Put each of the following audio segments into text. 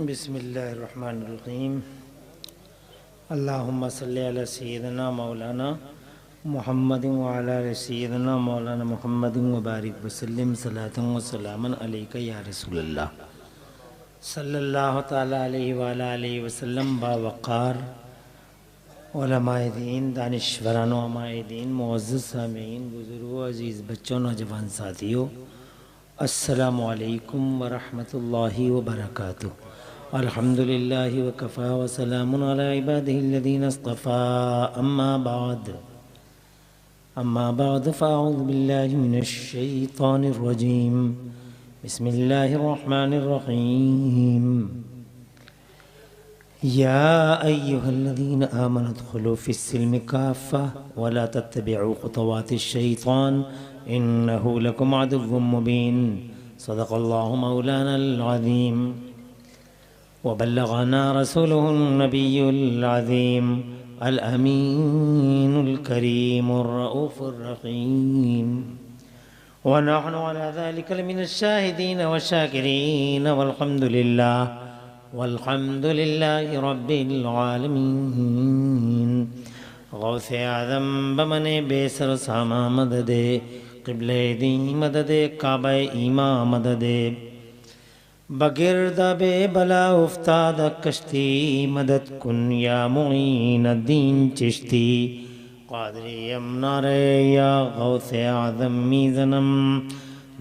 बिस्मिल्लाहिर्रहमानिर्रहीम। अल्लाहुम्मा सल्ली अला सय्यिदिना मौलाना मुहम्मदिन व अला आलि सय्यिदिना मौलाना मुहम्मदिन व बारिक वसल्लिम सलातन व सलामन अलैका या रसूलल्लाह सल्लल्लाहु तआला अलैहि व अला आलिहि वसल्लम। बावक़ार उलमाए दीन, दानिश्वरान व उलमाए दीन, मुअज़्ज़ज़ सामीईन, बुज़ुर्गों, अज़ीज़ बच्चों, नौजवान साथियों, अस्सलामु अलैकुम व रहमतुल्लाहि व बरकातुहू। अल्हम्दुलिल्लाहि व कफ़ा व सलामुन अला इबादिहिल्लज़ीना इस्तफ़ा। अम्मा बाद फ़अऊज़ु बिल्लाहि मिनश शैतानिर रजीम। बिस्मिल्लाहिर रहमानिर रहीम। या अय्युहल्लज़ीना आमनु उद्ख़ुलू फ़िस्सिल्मि काफ़्फ़ा व ला तत्तबिऊ ख़ुतवातिश शैतान इन्नहु लकुम अदुव्वुम मुबीन। सदक़ल्लाहु मौलानल अज़ीम व बल्लग़ना रसूलुहुन नबियुल अज़ीम अल अमीनुल करीमुर रऊफ़ुर रहीम। व नहनु अला ज़ालिका लमिनश शाहिदीन व शाकिरीन वल्हम्दुलिल्लाहि रब्बिल आलमीन। गौसे आज़म बमने बेसर सामा मददे, क़िबले दी मददे, काबे ईमा मददे, बगिरदबे बला उफ्ताद कश्ती मदद कुन या मुईन दीन चिश्ती। क़ादरी यमनारे या गौसे आज़म मीज़नम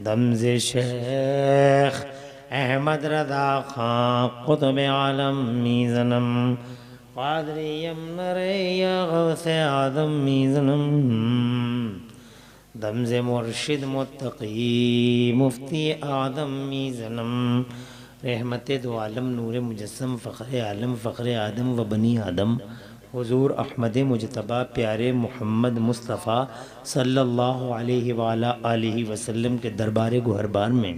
दमज़े शेख अहमद रज़ा खां क़ुतुब आलम मीज़नम। क़ादरी यमनारे या गौसे आज़म मीज़नम दमज़े मुर्शिद मुत्तक़ी मुफ्ती आदम मीज़नम। रहमत दो आलम, नूर मुजस्सम, फ़ख्र आलम, फ़ख्र आदम व बनी आदम, हुज़ूर अहमद मुजतबा प्यारे मोहम्मद मुस्तफ़ा सल्लल्लाहु अलैहि व अला आलिहि वसल्लम के दरबार गुहरबान में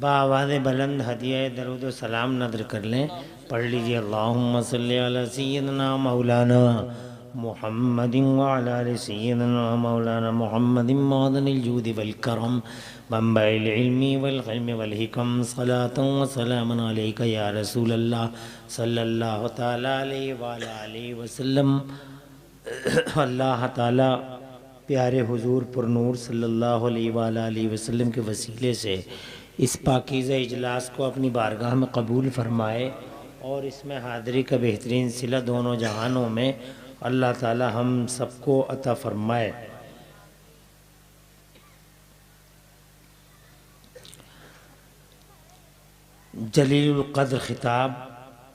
बावाज़ बुलंद हदिया दरूद व सलाम नज़र कर लें। पढ़ लीजिए अल्लाहुम्मा सल्ली अला सय्यिदिना मौलाना मुहम्मदिन व अला आलि सय्यिदिना मौलाना मुहम्मदिन मअदनिल जूदि वल करम मंबइल इल्मी वल इल्मी वल हिकम। सलातन व सलामन अलैका या रसूलल्लाह सल्लल्लाहु तआला अलैहि व अला आलिहि वसल्लम। अल्लाह ताला प्यारे हुजूर पुरनूर सल्लल्लाहु अलैहि व अला आलिहि वसल्लम के वसीले से इस पाकीज़ा इजलास को अपनी बारगाह में कबूल फरमाए और इसमें हाज़िरी का बेहतरीन सिला दोनों जहानों में अल्लाह ताला हम सबको अता फरमाए। जलीलुल क़द्र खिताब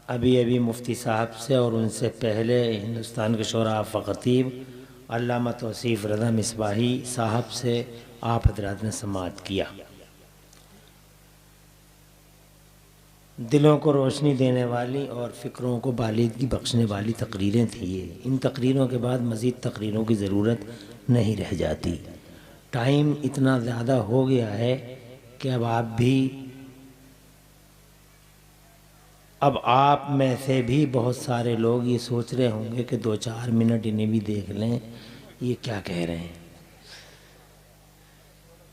अभी मुफ्ती साहब से और उनसे पहले हिंदुस्तान के शोरा ख़तीब अल्लामा तौसीफ़ रज़ा मिसबाही साहब से आप हज़रात ने समाअत किया। दिलों को रोशनी देने वाली और फ़िक्रों को बालिदगी बख्शने वाली तकरीरें थी ये। इन तकरीरों के बाद मज़ीद तकरीरों की ज़रूरत नहीं रह जाती। टाइम इतना ज़्यादा हो गया है कि अब आप में से भी बहुत सारे लोग ये सोच रहे होंगे कि 2-4 मिनट इन्हें भी देख लें, ये क्या कह रहे हैं।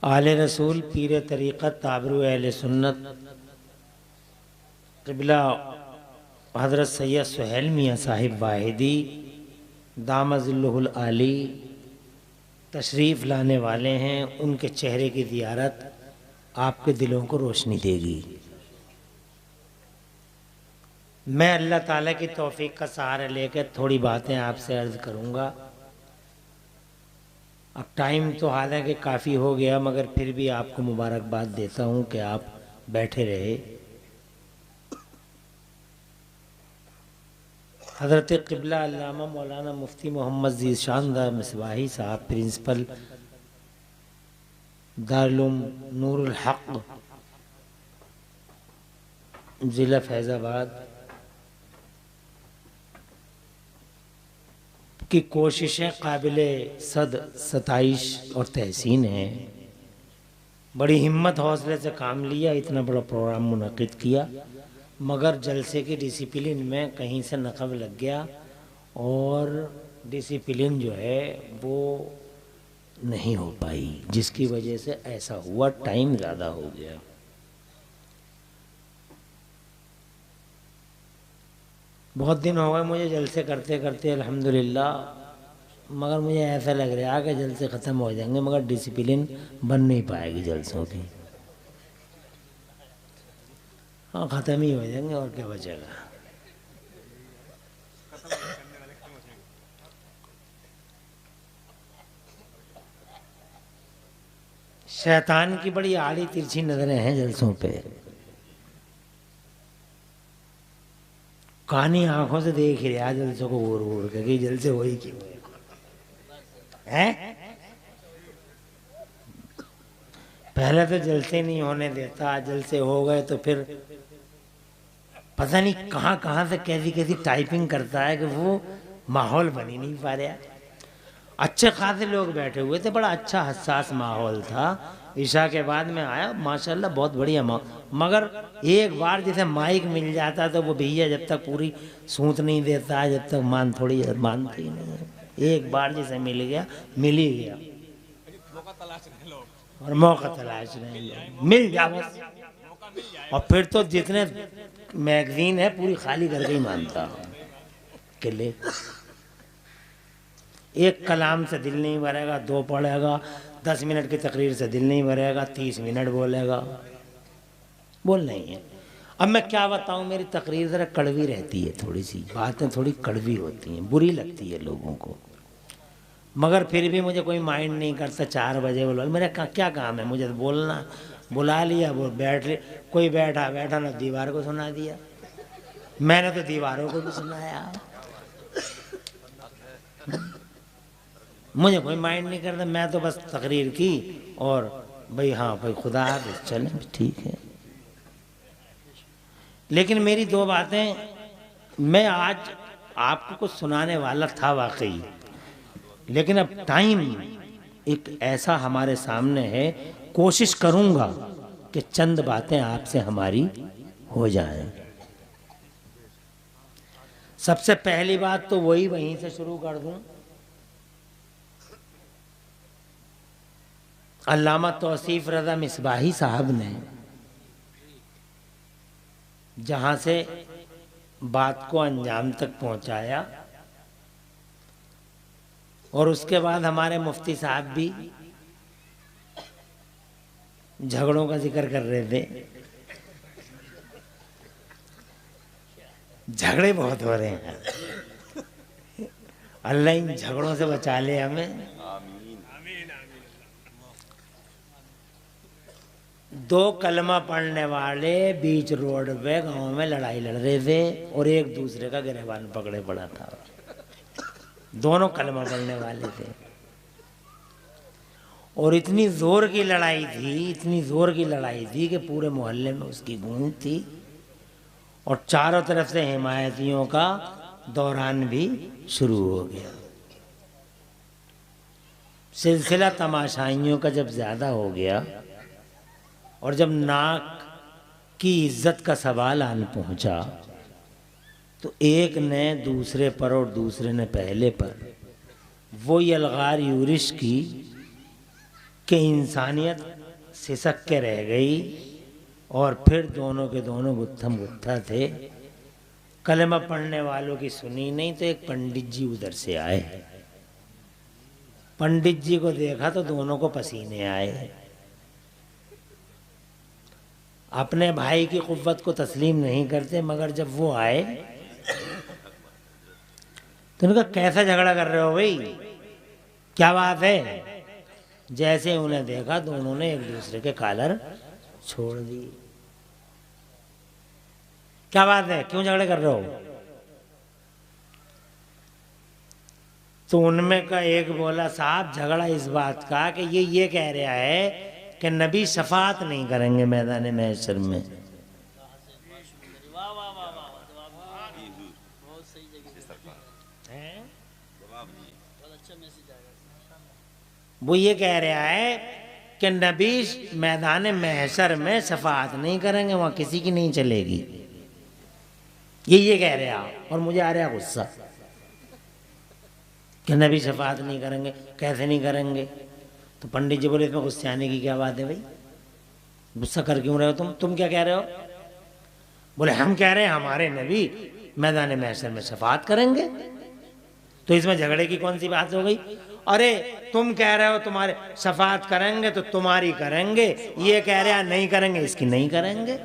आले रसूल, पीर तरीक़त, ताबरू अहले सुन्नत, क़िबला हज़रत सैयद सुहेल मियाँ साहिब वाहिदी दामज़िल्लुहुल आली तशरीफ़ लाने वाले हैं। उनके चेहरे की ज़ियारत आपके दिलों को रोशनी देगी। मैं अल्लाह ताला की तौफ़ीक़ का सहारा लेकर थोड़ी बातें आपसे अर्ज़ करूँगा। अब टाइम तो हालांकि काफ़ी हो गया, मगर फिर भी आपको मुबारकबाद देता हूँ कि आप बैठे रहे। हज़रत क़िबला अल्लामा मौलाना मुफ्ती मोहम्मद ज़ीशान मिसबाही साहब, प्रिंसिपल दारुल उलूम नूरुल हक़ ज़िला फैज़ाबाद की कोशिशें काबिले सताइश और तहसीन हैं। बड़ी हिम्मत हौसले से काम लिया, इतना बड़ा प्रोग्राम मुनक़िद किया, मगर जलसे की डिसिप्लिन में कहीं से नक़ब लग गया और डिसिप्लिन जो है वो नहीं हो पाई, जिसकी वजह से ऐसा हुआ, टाइम ज़्यादा हो गया। बहुत दिन हो गए मुझे जलसे करते करते अल्हम्दुलिल्लाह, मगर मुझे ऐसा लग रहा है कि जलसे ख़त्म हो जाएंगे, मगर डिसिप्लिन बन नहीं पाएगी जलसों की। हाँ, ख़त्म ही हो जाएंगे और क्या बचेगा। शैतान की बड़ी आड़ी तिरछी नजरें हैं जलसों पे। कानी आंखों से देख रहा जलसों को घूर घूर के कि जलसे हो ही क्यों है। पहले तो जलसे नहीं होने देता, जलसे हो गए तो फिर पता नहीं कहाँ कहाँ से कैसी कैसी टाइपिंग करता है कि वो माहौल बन ही नहीं पा रहा। अच्छे खासे लोग बैठे हुए थे, बड़ा अच्छा हसास माहौल था। ईशा के बाद में आया, माशाल्लाह बहुत बढ़िया मगर एक बार जैसे माइक मिल जाता तो वो भैया जब तक पूरी सूत नहीं देता जब तक मानते ही नहीं है। एक बार जैसे मिल गया, मिल ही गया, और मौका तलाश रहे लोग, मिल जा बस। और फिर तो जितने मैगजीन है पूरी खाली करके ही मानता कि ले, एक कलाम से दिल नहीं भरेगा, 2 पढ़ेगा, 10 मिनट की तकरीर से दिल नहीं भरेगा, 30 मिनट बोलेगा, बोल नहीं है। अब मैं क्या बताऊं, मेरी तकरीर ज़रा कड़वी रहती है, थोड़ी सी बातें थोड़ी कड़वी होती हैं, बुरी लगती है लोगों को, मगर फिर भी मुझे कोई माइंड नहीं करता। 4 बजे बोलो, मेरा क्या काम है, मुझे तो बोलना, बुला लिया, वो कोई बैठा ना दीवार को सुना दिया, मैंने तो दीवारों को भी सुनाया। मुझे कोई माइंड नहीं करता, मैं तो बस तकरीर की और भाई हाँ भाई खुदा हाफ़िज़, चलें ठीक है। लेकिन मेरी 2 बातें, मैं आज आपको कुछ सुनाने वाला था वाकई, लेकिन अब टाइम एक ऐसा हमारे सामने है, कोशिश करूंगा कि चंद बातें आपसे हमारी हो जाएं। सबसे पहली बात तो वहीं से शुरू कर दूं। अल्लामा तौसीफ रज़ा मिसबाही साहब ने जहाँ से बात को अंजाम तक पहुँचाया, और उसके बाद हमारे मुफ्ती साहब भी झगड़ों का जिक्र कर रहे थे। झगड़े बहुत हो रहे हैं, अल्लाह इन झगड़ों से बचा ले हमें। 2 कलमा पढ़ने वाले बीच रोड पे गांव में लड़ाई लड़ रहे थे और एक दूसरे का गिरबान पकड़े पड़ा था। दोनों कलमा पढ़ने वाले थे और इतनी जोर की लड़ाई थी कि पूरे मोहल्ले में उसकी गूंज थी और चारों तरफ से हिमायतियों का दौरान भी शुरू हो गया। सिलसिला तमाशाइयों का जब ज़्यादा हो गया और जब नाक की इज्जत का सवाल आन पहुंचा तो एक ने दूसरे पर और दूसरे ने पहले पर वो यलगार यूरिश की कि इंसानियत सिसक के रह गई और फिर दोनों के दोनों गुत्थम गुत्था थे। कलमा पढ़ने वालों की सुनी नहीं तो एक पंडित जी उधर से आए। पंडित जी को देखा तो दोनों को पसीने आए। अपने भाई की कुव्वत को तस्लीम नहीं करते, मगर जब वो आए तो उन्होंने कहा कैसा झगड़ा कर रहे हो भाई, क्या बात है। जैसे उन्हें देखा दोनों ने एक दूसरे के कॉलर छोड़ दी। क्या बात है, क्यों झगड़े कर रहे हो। तो उनमें का एक बोला साहब झगड़ा इस बात का कि ये कह रहा है कि नबी शफात नहीं करेंगे मैदान महशर में। वो ये कह रहा है कि नबी मैदान महशर में शफात नहीं करेंगे, वहां किसी की नहीं चलेगी। ये कह रहा, और मुझे आ रहा गुस्सा कि नबी शफात नहीं करेंगे। कैसे नहीं करेंगे, तो पंडित जी बोले इसमें गुस्से आने की क्या बात है भाई, गुस्सा कर क्यों रहे हो तुम क्या कह रहे हो? बोले हम कह रहे हैं हमारे नबी मैदान महशर में शफाअत करेंगे, तो इसमें झगड़े की कौन सी बात हो गई? अरे तुम कह रहे हो तुम्हारे शफाअत करेंगे तो तुम्हारी करेंगे, ये कह रहे हैं नहीं करेंगे, इसकी नहीं करेंगे।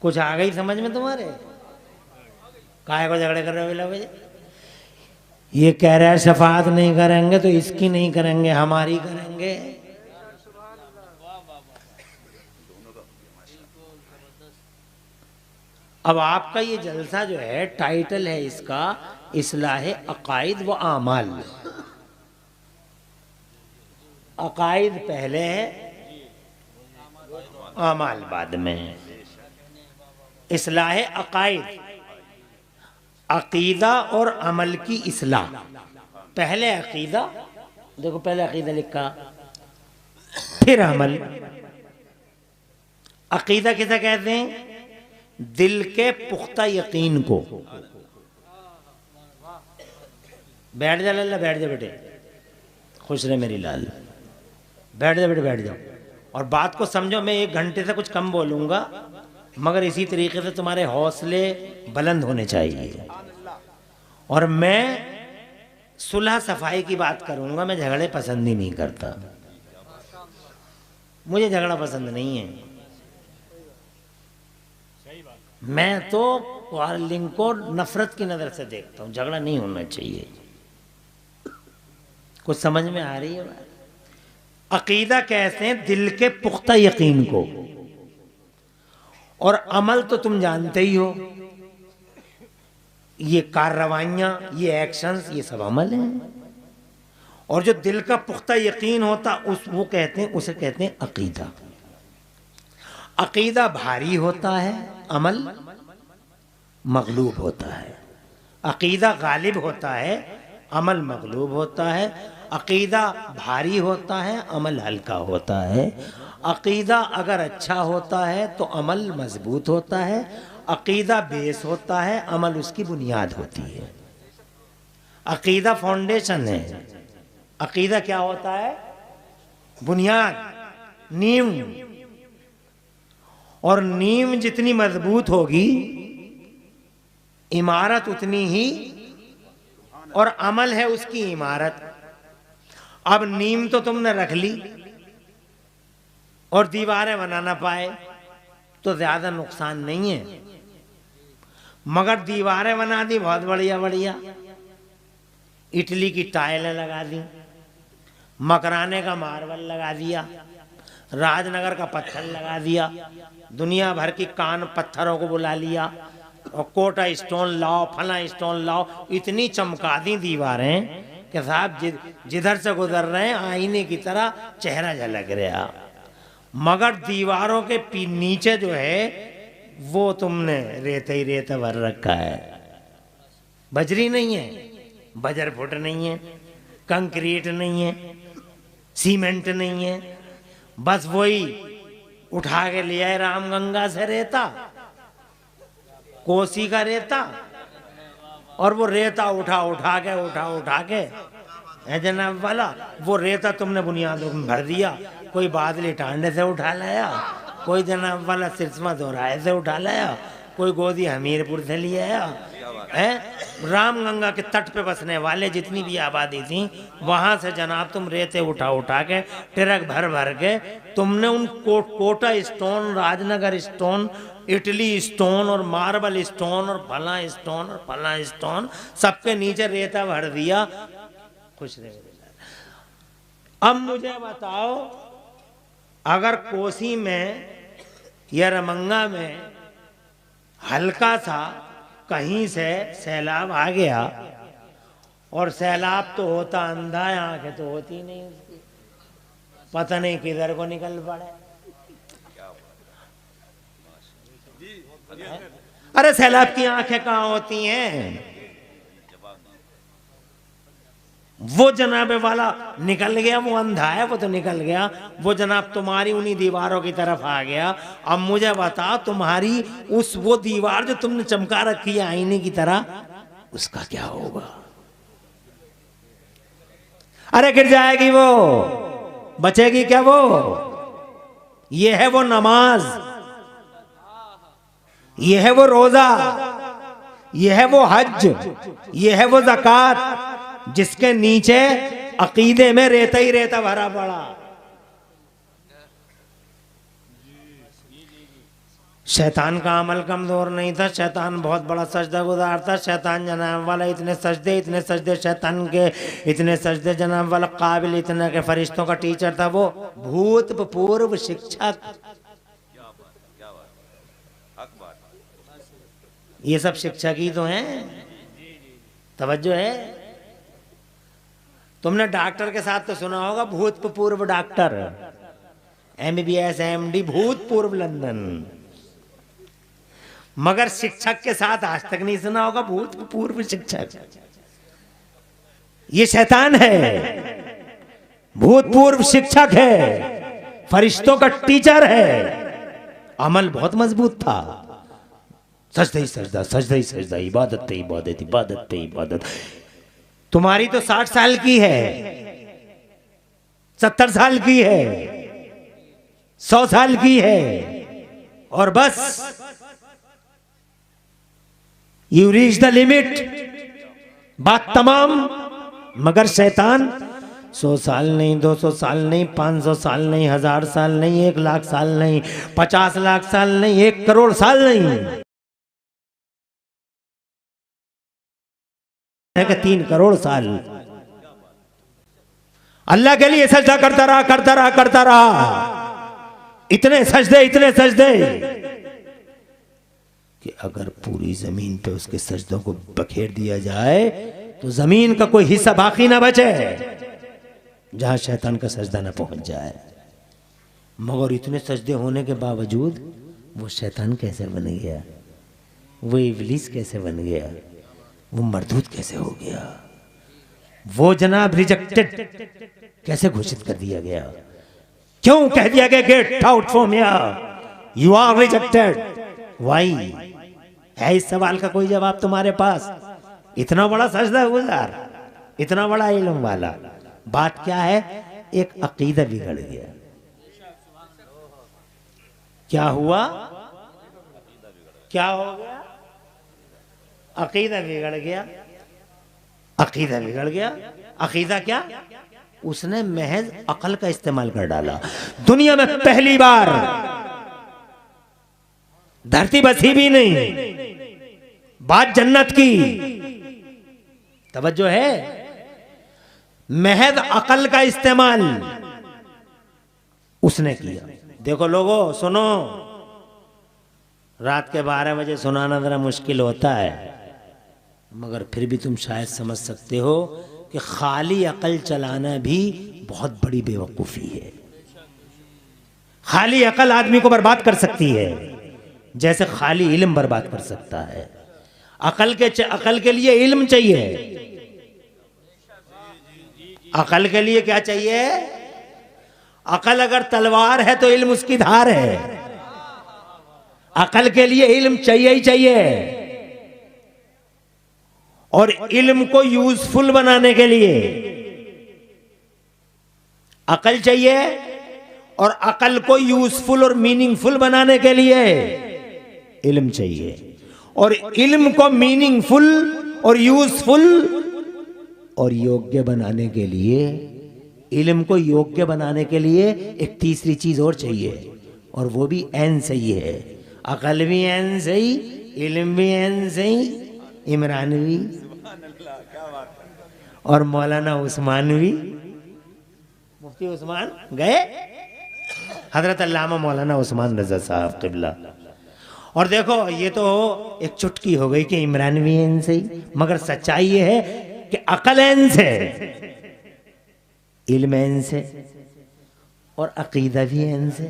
कुछ आ गई समझ में तुम्हारे? काहे को झगड़े कर रहे हो भाई? ये कह रहा है शफाअत नहीं करेंगे तो इसकी नहीं करेंगे, हमारी करेंगे। अब आपका ये जलसा जो है, टाइटल है इसका इस्लाह अकाइद व आमाल। अकाइद पहले है, आमाल बाद में है। इस्लाह अकाइद, अकीदा और अमल की इस्लाह। पहले अकीदा, देखो पहले अकीदा लिखा, फिर अमल। अकीदा किसे कहते हैं? दिल के पुख्ता यकीन को। बैठ जा लल्ला, बैठ जा बेटे, खुश रहे मेरी लाल, बैठ जा बेटे, बैठ जाओ। और बात को समझो, मैं 1 घंटे से कुछ कम बोलूंगा, मगर इसी तरीके से तुम्हारे हौसले बुलंद होने चाहिए। और मैं सुलह सफाई की बात करूंगा, मैं झगड़े पसंद ही नहीं करता, मुझे झगड़ा पसंद नहीं है। मैं तो क्वारलिंग को नफरत की नजर से देखता हूं, झगड़ा नहीं होना चाहिए। कुछ समझ में आ रही है बात? अकीदा कहते हैं दिल के पुख्ता यकीन को, और अमल तो तुम जानते ही हो, ये कार्रवाइयां, ये एक्शंस, ये सब अमल हैं। और जो दिल का पुख्ता यकीन होता वो कहते हैं, उसे कहते हैं अकीदा। अकीदा भारी होता है, अमल मगलूब होता है। अकीदा गालिब होता है, अमल मगलूब होता है। अकीदा भारी होता है, अमल हल्का होता है। अकीदा अगर अच्छा होता है तो अमल मजबूत होता है। अकीदा बेस होता है, अमल उसकी बुनियाद होती है। अकीदा फाउंडेशन है। अकीदा क्या होता है? बुनियाद, नींव। और नींव जितनी मजबूत होगी, इमारत उतनी ही, और अमल है उसकी इमारत। अब नींव तो तुमने रख ली और दीवारें बना ना पाए तो ज्यादा नुकसान नहीं है, मगर दीवारें बना दी बहुत बढ़िया बढ़िया, इटली की टाइलें लगा दी, मकराने का मार्बल लगा दिया, राजनगर का पत्थर लगा दिया, दुनिया भर की कान पत्थरों को बुला लिया, और कोटा स्टोन लाओ, फला स्टोन लाओ, इतनी चमका दी दीवारें कि साहब जिधर से गुजर रहे हैं आईने की तरह चेहरा झलक रहा। मगर दीवारों के नीचे जो है वो तुमने रेत ही रेत भर रखा है। बजरी नहीं है, बजर फुट नहीं है, कंक्रीट नहीं है, सीमेंट नहीं है, बस वही उठा के ले आए रामगंगा से रेता, कोसी का रेता, और वो रेता उठा के है जनाब वाला, वो रेता तुमने बुनियादों में भर दिया। कोई बादली टांडे से उठा लाया, कोई जनाब वाला सिरसमा दोराए से उठा लाया, कोई गोदी हमीरपुर से ले आया है। रामगंगा के तट पे बसने वाले जितनी भी आबादी थी, वहां से जनाब तुम रेते उठा के ट्रक भर के तुमने उन Kota stone, Rajnagar stone, Italy stone और मार्बल स्टोन और फला स्टोन और फला स्टोन सबके नीचे रेता भर दिया। खुश रहे। अब मुझे बताओ, अगर कोसी में या रमंगा में हल्का सा कहीं से सैलाब आ गया, और सैलाब तो होता अंधा है, आंखें तो होती नहीं उसकी, पता नहीं किधर को निकल पड़े। अरे सैलाब की आंखें कहाँ होती हैं? वो जनाब वाला निकल गया, वो अंधा है वो तो निकल गया, वो जनाब तुम्हारी उन्हीं दीवारों की तरफ आ गया। अब मुझे बता, तुम्हारी उस वो दीवार जो तुमने चमका रखी है आईने की तरह, उसका क्या होगा? अरे गिर जाएगी वो, बचेगी क्या वो? ये है वो नमाज, ये है वो रोजा, ये है वो हज, ये है वो ज़कात, जिसके नीचे अकीदे में रेता ही रेता भरा पड़ा। शैतान का अमल कमजोर नहीं था, शैतान बहुत बड़ा सजदा गुजार था। शैतान जनाब वाला इतने सजदे शैतान के, इतने सजदे जनाब वाला काबिल इतना के फरिश्तों का टीचर था वो, भूतपूर्व शिक्षक। ये सब शिक्षक ही तो हैं, तवज्जो है। तुमने डॉक्टर के साथ तो सुना होगा, भूतपूर्व डॉक्टर, MBBS MD, भूतपूर्व लंदन, मगर शिक्षक के साथ आज तक नहीं सुना होगा भूतपूर्व शिक्षक। ये शैतान है, भूतपूर्व शिक्षक है, फरिश्तों का टीचर है। अमल बहुत मजबूत था, सजदा ही सजदा, सजदा ही सजदा, इबादत पे इबादत, इबादत पे इबादत। तुम्हारी तो 60 साल की है, 70 साल की है, 100 साल की है, और बस यू रीच द लिमिट, बात तमाम। मगर शैतान 100 साल नहीं, 200 साल नहीं, 500 साल नहीं, 1000 साल नहीं, 1 लाख साल नहीं, 50 लाख साल नहीं, 1 करोड़ साल नहीं है कि 3 करोड़ साल अल्लाह के लिए सजदा करता रहा, करता रहा, करता रहा। इतने सजदे कि अगर पूरी जमीन पे उसके सजदों को बखेर दिया जाए तो जमीन का कोई हिस्सा बाकी ना बचे जहां शैतान का सजदा ना पहुंच जाए। मगर इतने सजदे होने के बावजूद वो शैतान कैसे बन गया, वो इब्लीस कैसे बन गया, वो मरदूद कैसे हो गया, वो जनाब रिजेक्टेड कैसे घोषित कर दिया गया? क्यों कह दिया गया get out from here, you are rejected? Why? है इस सवाल का कोई जवाब तुम्हारे पास? इतना बड़ा सजदा गुजार, इतना बड़ा इल्म वाला, बात क्या है? एक अकीदा बिगड़ गया। क्या हुआ? क्या हो गया? अकीदा बिगड़ गया, अकीदा बिगड़ गया। अकीदा क्या? उसने महज अकल का इस्तेमाल कर डाला। दुनिया में पहली बार धरती बसी भी नहीं, बात जन्नत की, तवज्जो है, महज अकल का इस्तेमाल उसने किया। देखो लोगों सुनो, रात के 12 बजे सुनाना जरा मुश्किल होता है, मगर फिर भी तुम शायद समझ सकते हो कि खाली अकल चलाना भी बहुत बड़ी बेवकूफ़ी है। खाली अकल आदमी को बर्बाद कर सकती है, जैसे खाली इल्म बर्बाद कर सकता है। अकल के लिए इल्म चाहिए। अकल के लिए क्या चाहिए? अकल अगर तलवार है तो इल्म उसकी धार है। अकल के लिए इल्म चाहिए ही चाहिए, और इल्म को यूजफुल बनाने के लिए अकल चाहिए, और अकल को यूजफुल और मीनिंगफुल बनाने के लिए इल्म चाहिए, और इल्म को मीनिंगफुल और यूजफुल और योग्य बनाने के लिए, इल्म को योग्य बनाने के लिए एक तीसरी चीज और चाहिए, और वो भी एन सही है। अकल भी एन सही, इल्म भी एन सही, इमरानवी और मौलाना उस्मानवी, मुफ्ती उस्मान गए, हजरत अल्लामा मौलाना उस्मान रजा साहब क़िबला। और देखो ये तो एक चुटकी हो गई कि इमरानवी एन सही, मगर सच्चाई ये है कि अकल एन से, इल्म एन से, और अकीदा भी एन से।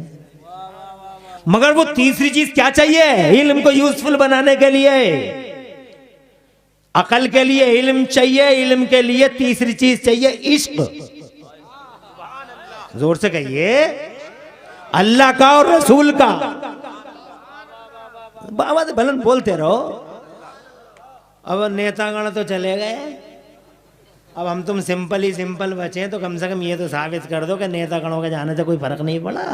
मगर वो तीसरी चीज क्या चाहिए इल्म को यूजफुल बनाने के लिए? अकल के लिए इल्म चाहिए, इल्म के लिए तीसरी चीज चाहिए इश्क। जोर से कहिए, अल्लाह का और रसूल का। बाबा तो भलन बोलते रहो। अब नेतागण तो चले गए, अब हम तुम सिंपल बचे, तो कम से कम ये तो साबित कर दो कि नेतागणों के जाने से कोई फर्क नहीं पड़ा।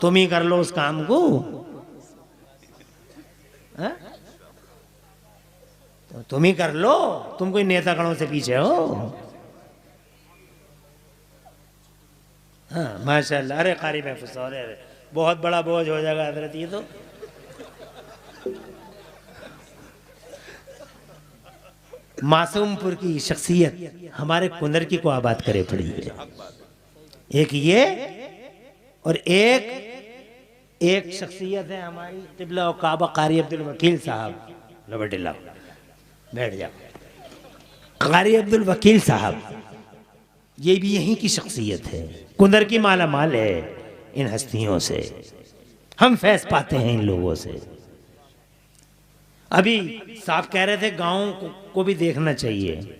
तुम ही कर लो उस काम को। हा? तो तुम ही कर लो, तुम कोई नेतागणों से पीछे हो। हाँ माशाल्लाह। अरे कारी महफूज, अरे बहुत बड़ा बोझ हो जाएगा हजरत ये तो। मासूमपुर की शख्सियत हमारे कुंदरकी को आबाद करे पड़ी है। एक ये और एक शख्सियत है हमारी क़िबला और काबा कारी अब्दुल वकील साहब। लबडिल्ला बैठ जाओ। कारी अब्दुल वकील साहब ये भी यहीं की शख्सियत है। कुंदरकी माला माल है इन हस्तियों से। हम फैज़ पाते हैं इन लोगों से। अभी साहब कह रहे थे गाँव को भी देखना चाहिए,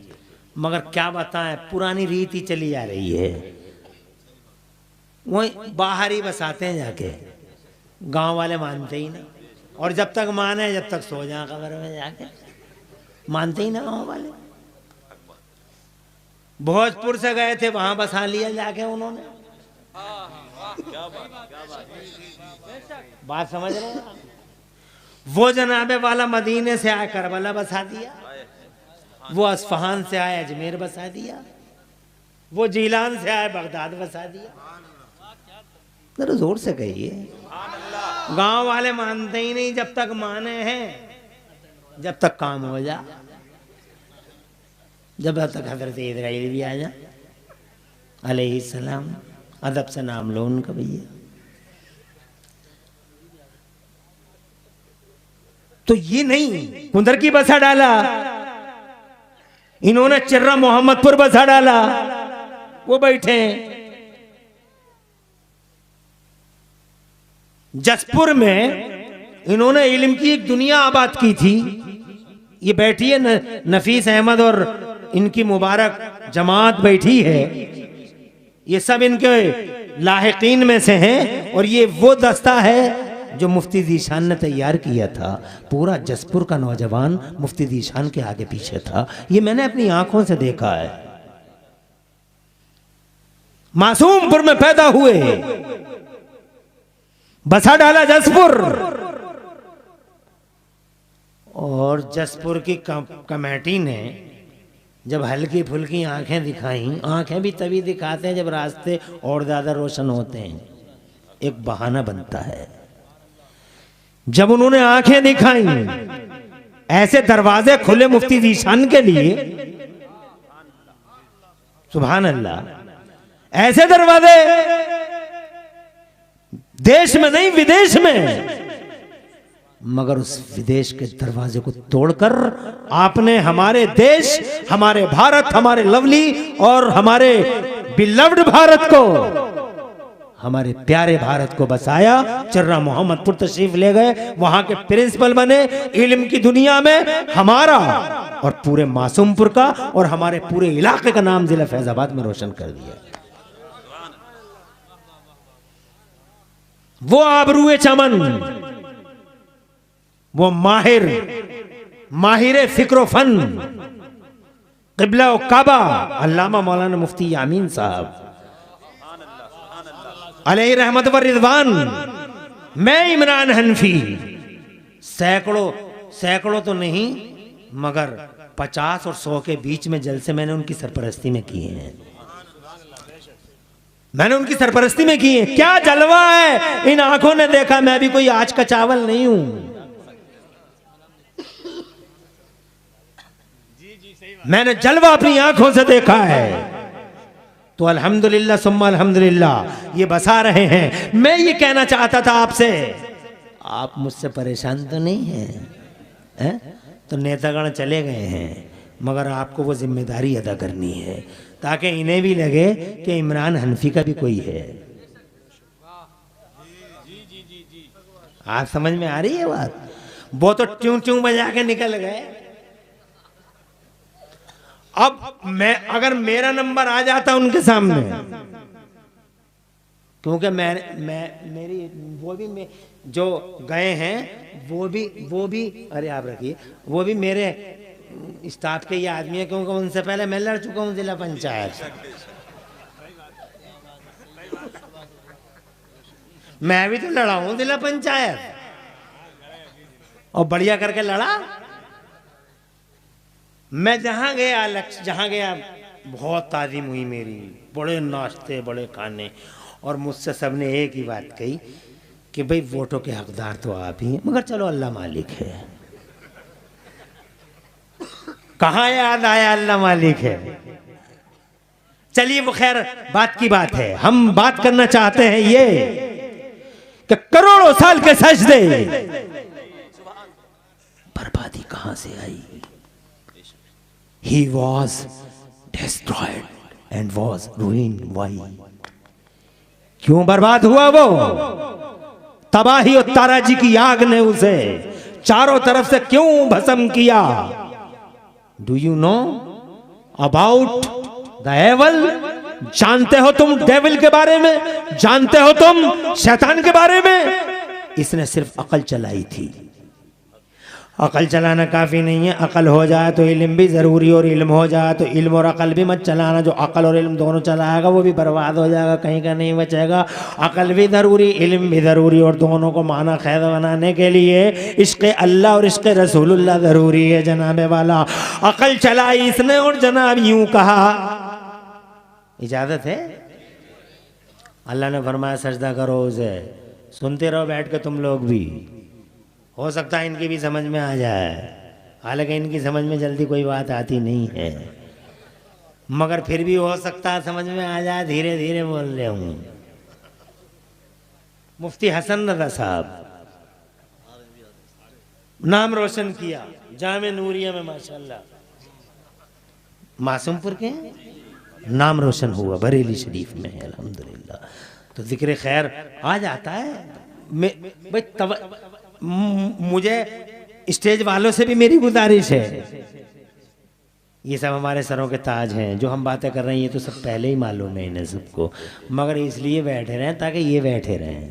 मगर क्या बताएं, पुरानी रीति चली आ रही है। वही बाहर ही बसाते हैं जाके, गांव वाले मानते ही ना। और जब तक माने जब तक सो जाए कब्र में जाके, मानते ही ना गांव वाले। भोजपुर से गए थे, वहां बसा लिया जाके उन्होंने। बात समझ रहे हैं? वो जनाबे वाला मदीने से आए करबला बसा दिया, वो अस्फहान से आए अजमेर बसा दिया, वो जीलान से आए बगदाद बसा दिया। जरा जोर से कहिए। गांव वाले मानते ही नहीं जब तक माने हैं, जब तक काम हो जा, जब तक हजरत इस्राइल भी आ जा अलैहिस्सलाम। अदब से नाम लो उनका भैया। तो ये नहीं कुंदरकी बसा डाला, इन्होंने चिर्रा मोहम्मदपुर बसा डाला, वो बैठे। जसपुर में इन्होंने इल्म की एक दुनिया आबाद की थी। ये बैठी है नफीस अहमद और इनकी मुबारक जमात बैठी है। ये सब इनके लाहिकीन में से हैं। और ये वो दस्ता है जो मुफ्ती ज़ीशान ने तैयार किया था। पूरा जसपुर का नौजवान मुफ्ती ज़ीशान के आगे पीछे था। ये मैंने अपनी आंखों से देखा है। मासूमपुर में पैदा हुए, बसा डाला जसपुर। और जसपुर की कमेटी ने जब हल्की फुल्की आंखें दिखाई, आंखें भी तभी दिखाते हैं जब रास्ते और ज्यादा रोशन होते हैं, एक बहाना बनता है। जब उन्होंने आंखें दिखाई, ऐसे दरवाजे खुले मुफ्ती ज़ीशान के लिए, सुभान अल्लाह, ऐसे दरवाजे देश में नहीं विदेश में। मगर उस विदेश के दरवाजे को तोड़कर आपने हमारे देश, हमारे भारत, हमारे लवली और हमारे बिलव्ड भारत को, हमारे प्यारे भारत को बसाया। चिर्रा मोहम्मदपुर तशरीफ ले गए, वहां के प्रिंसिपल बने। इल्म की दुनिया में हमारा और पूरे मासूमपुर का और हमारे पूरे इलाके का नाम जिला फैजाबाद में रोशन कर दिया। वो आबरूए चमन, वो माहिर फिक्र फन, क़िबला और काबा अल्लामा मौलाना मुफ्ती यामीन साहब अलैहि रहमत व रिज़वान। मैं इमरान हनफी सैकड़ों तो नहीं मगर 50 और 100 के बीच में जलसे मैंने उनकी सरपरस्ती में किए हैं। मैंने उनकी सरपरस्ती में किए। क्या जलवा है, इन आंखों ने देखा। मैं भी कोई आज का चावल नहीं हूं। मैंने जलवा अपनी आंखों से देखा है। तो अल्हम्दुलिल्लाह सुम्मा अल्हम्दुलिल्लाह ये बसा रहे हैं। मैं ये कहना चाहता था आपसे, आप मुझसे परेशान तो नहीं हैं? तो नेतागण चले गए हैं, मगर आपको वो जिम्मेदारी अदा करनी है ताकि इन्हें भी लगे कि इमरान हनफी का भी कोई है। आप समझ में आ रही है बात? वो तो ट्यूं ट्यूं बजा के निकल गए, अब मैं अगर मेरा नंबर आ जाता उनके सामने, क्योंकि मेरी वो भी जो गए हैं वो भी अरे आप रखिए, वो भी मेरे स्टाफ के ही आदमी है, क्योंकि उनसे पहले मैं लड़ चुका हूँ जिला पंचायत। मैं भी तो लड़ा हूँ जिला पंचायत और बढ़िया करके लड़ा। मैं जहां गया बहुत ताज़ीम हुई मेरी, बड़े नाश्ते बड़े खाने, और मुझसे सबने एक ही बात कही कि भाई वोटों के हकदार तो आप ही हैं, मगर चलो अल्लाह मालिक है। कहाँ याद आया अल्लाह मालिक है। चलिए वो खैर बात की बात है, हम बात करना चाहते हैं ये कि करोड़ों साल के सजदे, बर्बादी कहां से आई। He was destroyed and was ruined. Why? क्यों बर्बाद हुआ वो? तबाही और ताराजी की आग ने उसे चारों तरफ से क्यों भस्म किया? Do you know about the devil? जानते हो तुम डेविल के बारे में? जानते हो तुम शैतान के बारे में? इसने सिर्फ अकल चलाई थी। अकल चलाना काफ़ी नहीं है, अकल हो जाए तो इल्म भी ज़रूरी, और इल्म हो जाए तो इल्म और अकल भी मत चलाना। जो अकल और इल्म दोनों चलाएगा वो भी बर्बाद हो जाएगा, कहीं का नहीं बचेगा। अकल भी ज़रूरी, इल्म भी ज़रूरी, और दोनों को माना खैर बनाने के लिए इश्क़ अल्लाह और इश्क़ रसूलुल्लाह ज़रूरी है। जनाबे वाला अकल चलाई इसने और जनाब यूँ कहा, इजाज़त है? अल्लाह ने फरमाया सजदा करो उसे। सुनते रहो बैठ के तुम लोग भी, हो सकता है इनकी भी समझ में आ जाए, हालांकि इनकी समझ में जल्दी कोई बात आती नहीं है, मगर फिर भी हो सकता है समझ में आ जाए, धीरे धीरे बोल रहे हूँ। मुफ्ती हसन रज़ा साहब नाम रोशन किया जामे नूरिया में, माशाल्लाह मासूमपुर के नाम रोशन हुआ, बरेली शरीफ में है अल्हम्दुलिल्लाह। तो जिक्र खैर आ जाता है। मुझे स्टेज वालों से भी मेरी गुजारिश है, ये सब हमारे सरों के ताज हैं, जो हम बातें कर रहे हैं ये तो सब पहले ही मालूम है इन्हें सबको, मगर इसलिए बैठे रहें ताकि ये बैठे रहें,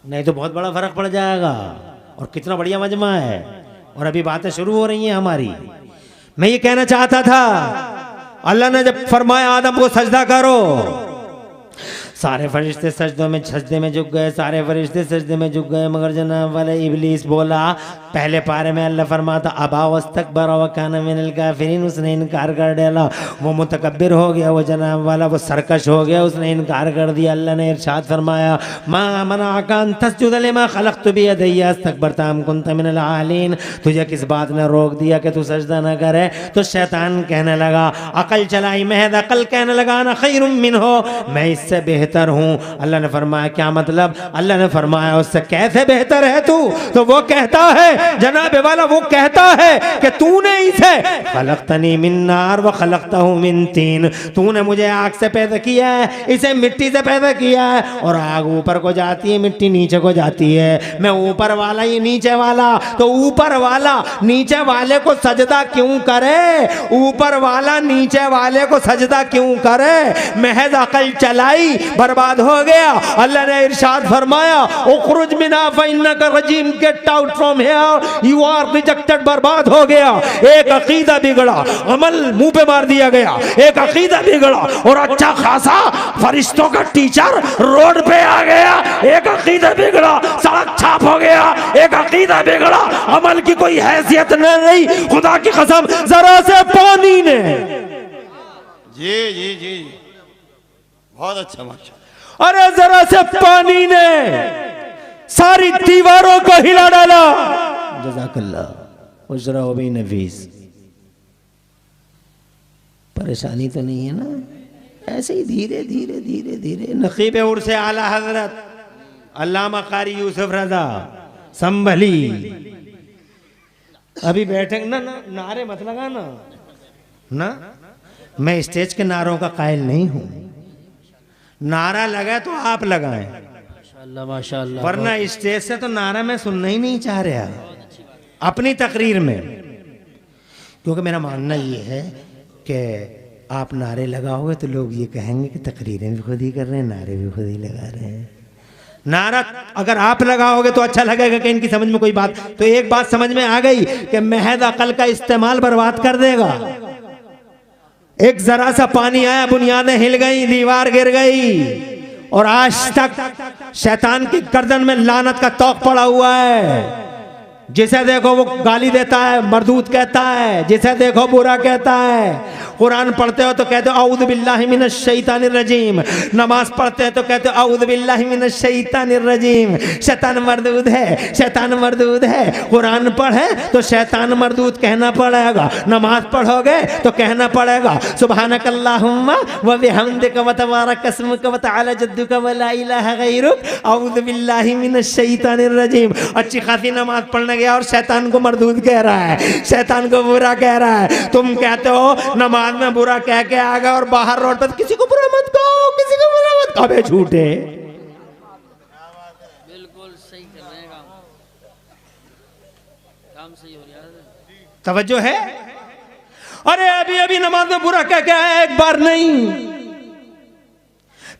नहीं तो बहुत बड़ा फर्क पड़ जाएगा। और कितना बढ़िया मजमा है, और अभी बातें शुरू हो रही हैं हमारी। मैं ये कहना चाहता था, अल्लाह ने जब फरमाया आदम को सजदा करो, सारे फरिश्ते सजदे में झुक गए, सारे फरिश्ते सजदे में झुक गए, मगर जनाब वाले इब्लीस बोला। पहले पारे में अल्लाह फरमाता अबा वस्तकबर व कान मिनल काफिरीन, उसने इनकार कर डाला, वो मुतकब्बिर हो गया, वो जनाब वाला वो सरकश हो गया, उसने इनकार कर दिया। अल्लाह ने इरशाद फरमाया मा मनाअका अन तस्जुद लिमा खलक़तु बियदैया अस्तकबरता अम कुन्ता मिनल आलीन, तुझे किस बात ने रोक दिया कि तू सजदा न करे? तो शैतान कहने लगा, अकल चलाई महज अकल कहने लगा ना खैरुम मिन्हो, मैं इससे बेहतर हूँ। अल्लाह ने फरमाया क्या मतलब? अल्लाह ने फरमाया उससे कैसे बेहतर है तू? तो वो कहता है जनाब वाला, वो कहता है कि तूने इसे खलक़तनी मिन नार व खलक़तहु मिन तीन, तूने मुझे आग से पैदा किया है, इसे मिट्टी से पैदा किया है, और आग ऊपर को जाती है, मिट्टी नीचे को जाती है, मैं ऊपर वाला ये नीचे वाला, तो ऊपर वाला नीचे वाले को सजदा क्यों करे? ऊपर वाला नीचे वाले को सजदा क्यों करे? महज अकल चलाई बर्बाद हो गया। अल्लाह ने इरशाद फरमाया उखरुज मिना फइन्नका रजीम, get out from here, you are rejected, बर्बाद हो गया। एक अकीदा बिगड़ा, अमल मुंह पे मार दिया गया, एक अकीदा बिगड़ा और अच्छा खासा फरिश्तों का टीचर रोड पे आ गया, एक अकीदा बिगड़ा सड़क छाप हो गया, एक अकीदा बिगड़ा अमल की कोई हैसियत नहीं। खुदा की कसम जरा से पानी ने, जी जी जी बहुत अच्छा माशा, अरे जरा से पानी ने सारी दीवारों को हिला डाला। जज़ाकल्लाह उजरा हो भी नफीस। परेशानी तो नहीं है ना? ऐसे ही धीरे धीरे धीरे धीरे नकीब उर्स आला हजरत अल्लामा कारी यूसुफ रजा संभली, अभी बैठे ना, नारे मत लगाना ना, मैं स्टेज के नारों का कायल नहीं हूं, नारा लगा तो आप लगाएं, माशाअल्लाह माशाअल्लाह, वरना स्टेज से तो नारा मैं सुनना ही नहीं चाह रहा अपनी तकरीर में। क्योंकि मेरा मानना ये है कि आप नारे लगाओगे तो लोग ये कहेंगे कि तकरीरें भी खुद ही कर रहे हैं, नारे भी खुद ही लगा रहे हैं। नारा अगर आप लगाओगे तो अच्छा लगेगा कि इनकी समझ में कोई बात, तो एक बात समझ में आ गई कि महज अकल का इस्तेमाल बर्बाद कर देगा। एक जरा सा पानी आया, बुनियादें हिल गई, दीवार गिर गई, और आज तक शैतान की गर्दन में लानत का तौक पड़ा हुआ है। जिसे देखो वो गाली देता है, मरदूत कहता है, जिसे देखो बुरा कहता है। कुरान पढ़ते हो तो कहते हो औज़ु बिल्लाहि मिनश शैतानिर रजीम, नमाज पढ़ते हैं तो कहते हो औज़ु बिल्लाहि मिनश शैतानिर रजीम। शैतान मरदूद है, शैतान मरदूद है। कुरान पढ़े तो शैतान मरदूद कहना पड़ेगा, नमाज पढ़ोगे तो कहना पड़ेगा सुब्हानकल्लाहुम्मा व बिहम्दिका व तबारक अस्मुका व तआला जद्दुका व ला इलाहा गैरुक औज़ु बिल्लाहि मिनश शैतानिर रजीम। अच्छी खासी नमाज पढ़ने गया और शैतान को मरदूद कह रहा है, शैतान को बुरा कह रहा है। तुम कहते हो नमाज में बुरा कह के आ गए और बाहर रोड पर किसी को बुरा मत कहो, किसी को बुरा मत कहो। अबे झूठे, बिल्कुल सही कर रहे हैं, काम सही हो रहा है। तवज्जो है। अरे अभी अभी नमाज में बुरा कह के आया, एक बार नहीं,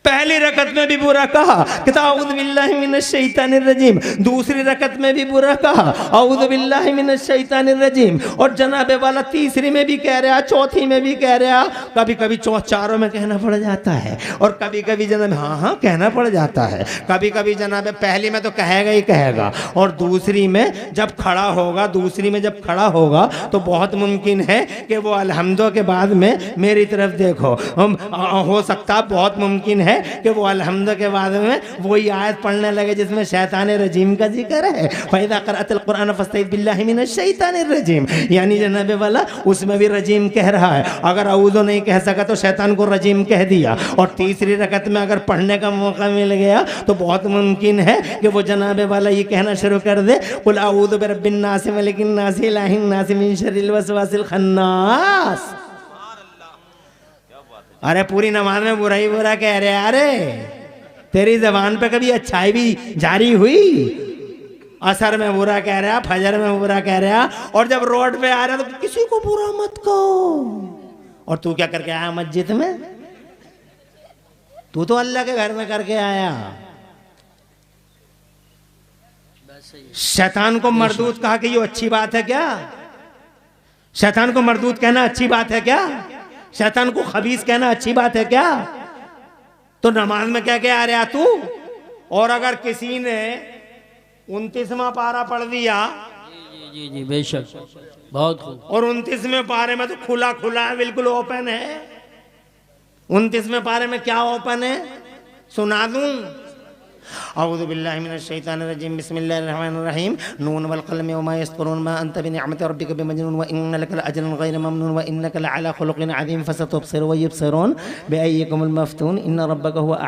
पहली रकत में भी बुरा कहा कि औज़ु बिल्लाहि मिनश शैतानिर रजीम, दूसरी रकत में भी बुरा कहा औज़ु बिल्लाहि मिनश शैतानिर रजीम, और जनाबे वाला तीसरी में भी कह रहा, चौथी में भी कह रहा, कभी कभी चारों में कहना पड़ जाता है, और कभी कभी जनाब हाँ कहना पड़ जाता है। कभी कभी जनाब पहली में तो कहेगा ही कहेगा, और दूसरी में जब खड़ा होगा, दूसरी में जब खड़ा होगा तो बहुत मुमकिन है कि वो अलहम्दो के बाद में मेरी तरफ देखो, हो सकता बहुत मुमकिन है कि वो अलहम्द के बाद में वही आयत पढ़ने लगे जिसमें शैतान रजीम का जिक्र है। फ़इज़ा क़रअतल क़ुरआन फ़स्तइज़ बिल्लाहि मिनश शैतानिर रजीम, यानी जनाबे वाला उसमें भी रजीम कह रहा है। अगर औज़ु नहीं कह सका तो शैतान को रजीम कह दिया, और तीसरी रकत में अगर पढ़ने का मौका मिल गया तो बहुत मुमकिन है कि वो जनाबे वाला ये कहना शुरू कर दे कुल अऊज़ु बिरब्बिन नास मलिकिन नास इलाहिन नास मिन शर्रिल वसवासिल खन्नास। अरे पूरी नमाज में बुरा ही बुरा कह रहे, अरे तेरी जबान पे कभी अच्छाई भी जारी हुई? असर में बुरा कह रहा, फजर में बुरा कह रहा, और जब रोड पे आ रहा तो किसी को बुरा मत कहो। और तू क्या करके आया मस्जिद में? तू तो अल्लाह के घर में करके आया। शैतान को मरदूद कहा कि ये अच्छी बात है क्या? शैतान को मरदूद कहना अच्छी बात है क्या? शैतान को खबीस कहना अच्छी बात है क्या? तो नमाज में क्या क्या आ रहा तू? और अगर किसी ने 29वां पारा पढ़ दिया, जी जी बेशक, बहुत खूब, और 29वें पारे में तो खुला खुला है, बिल्कुल ओपन है। 29वें पारे में क्या ओपन है सुना दूं? औज़ु बिल्लाहि मिनश शैतानिर रजीम, बिस्मिल्लाहिर रहमानिर रहीम, नून वल क़लम वमा यस्तरून मा अंत बिनिअमति रब्बिका बिमजनून व इन्न लका लअजरन गैर ममनून व इन्नका लअला खुलुक़िन अज़ीम फसतुबसिरु व युबसिरून बिअय्यिकुमुल मफ्तून इन्न रब्बका हुवा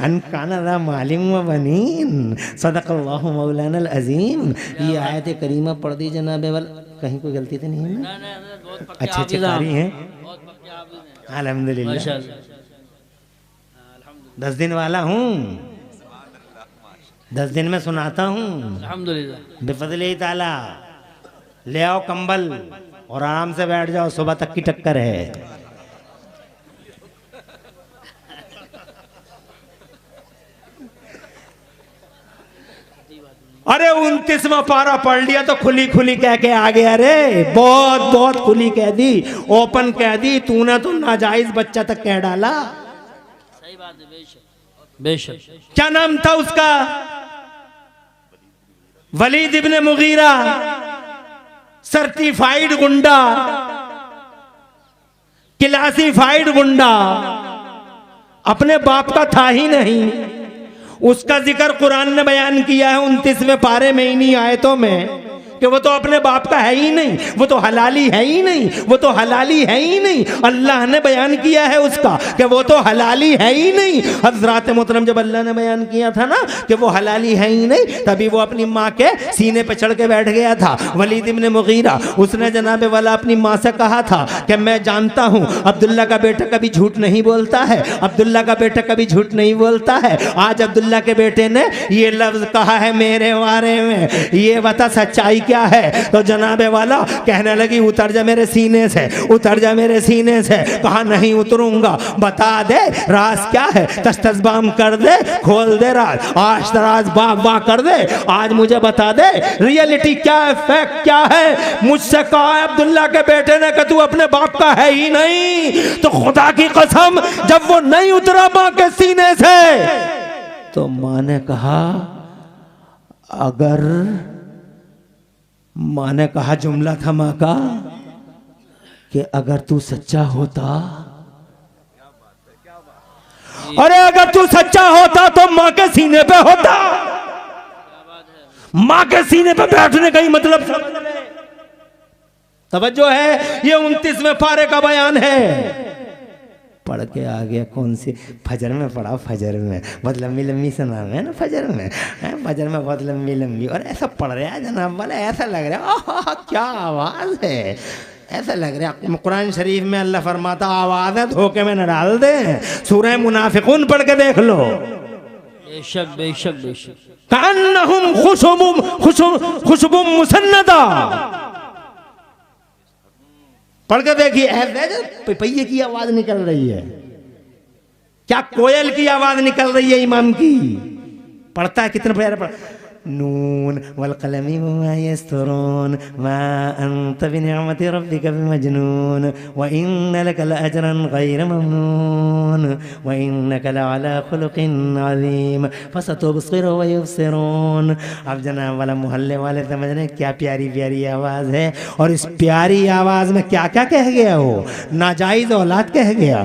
अनकाना मालिम व बनीन सदक़ल्लाहु मौलाना अज़ीम। ये आयत करीमा पढ़ दी जनाबे वाल, कहीं कोई गलती तो नहीं है ना? अच्छे अच्छे कारी हैं, अल्हम्दुलिल्लाह। 10 दिन वाला हूँ, 10 दिन में सुनाता हूँ अल्हम्दुलिल्लाह बिफ़ज़्लिही ताला। ले आओ कंबल और आराम से बैठ जाओ, सुबह तक की टक्कर है। अरे 29वां पारा पढ़ लिया तो खुली खुली कह के आ गया। अरे बहुत बहुत खुली कह दी, ओपन कह दी। तूने तो नाजायज बच्चा तक कह डाला। सही बात है, बेशक बेशक। क्या नाम था उसका? वलीद इब्ने मुगीरा, सर्टिफाइड गुंडा, क्लासिफाइड गुंडा, अपने बाप का था ही नहीं। उसका जिक्र कुरान ने बयान किया है 29वें पारे में इन्हीं आयतों में कि वो तो अपने बाप का है ही नहीं, वो तो हलाली है ही नहीं, वो तो हलाली है ही नहीं। अल्लाह ने बयान किया है उसका कि वो तो हलाली है ही नहीं। हज़रात मोहतरम जब अल्लाह ने बयान किया था ना कि वो हलाली है ही नहीं, तभी वो अपनी माँ के सीने पे चढ़ के बैठ गया था। वलीद इब्न मुगीरा, उसने जनाब वाला अपनी माँ से कहा था कि मैं जानता हूँ अब्दुल्ला का बेटा कभी झूठ नहीं बोलता है, अब्दुल्ला का बेटा कभी झूठ नहीं बोलता है। आज अब्दुल्ला के बेटे ने ये लफ्ज़ कहा है मेरे बारे में, ये बता सच्चाई क्या है। तो जनाबे वाला कहने लगी उतर जा मेरे सीने से, उतर जा मेरे सीने से। कहा नहीं उतरूंगा, बता दे राज क्या है, तस्तबाम कर दे, खोल दे राज, आज राज बाग बाग कर दे, आज मुझे बता दे रियलिटी क्या है, फैक्ट क्या है। मुझसे कहा अब्दुल्ला के बेटे ने कि तू अपने बाप का है ही नहीं। तो खुदा की कसम जब वो नहीं उतरा मां के सीने से तो मां ने कहा अगर, मां ने कहा जुमला था मां का कि अगर तू सच्चा होता, अरे अगर तू सच्चा होता तो मां के सीने पे होता। मां के सीने पे बैठने का ही मतलब समझ ले। तवज्जो है, ये 29वें पारे का बयान है। पढ़ के आ गया, कौन सी फजर में पढ़ा, फजर में बहुत लंबी लंबी सुना है ना, फजर में फजर में बहुत लंबी लंबी, और ऐसा पढ़ रहा है जनाब वाला, ऐसा लग रहा है क्या आवाज़ है, ऐसा लग रहा है। कुरान शरीफ में अल्लाह फरमाता आवाज़ है धोखे में न डाल दे। सूरह मुनाफिकून पढ़ के देख लो। बेशक बेशक बेशक। कान्नहुम खुशबुम मुसन्नदा, पढ़ के देखिए, ऐसे पहिए की आवाज निकल रही है, क्या कोयल की आवाज निकल रही है इमाम की। पढ़ता है कितने प्यारे पढ़, नून वल कलमी वमा यस्तरून मा अंत बिनिअमति रब्बिका बिमजनून व इन्न लका लअजरन गैर ममनून व इन्नका लअला खुलुकिन अज़ीम फसतुबसिरु व युबसिरून। अब जनाब वाला मोहल्ले वाले समझ रहे क्या प्यारी प्यारी आवाज़ है, और इस प्यारी आवाज़ में क्या क्या कह गया, वो नाजायज़ औलाद कह गया,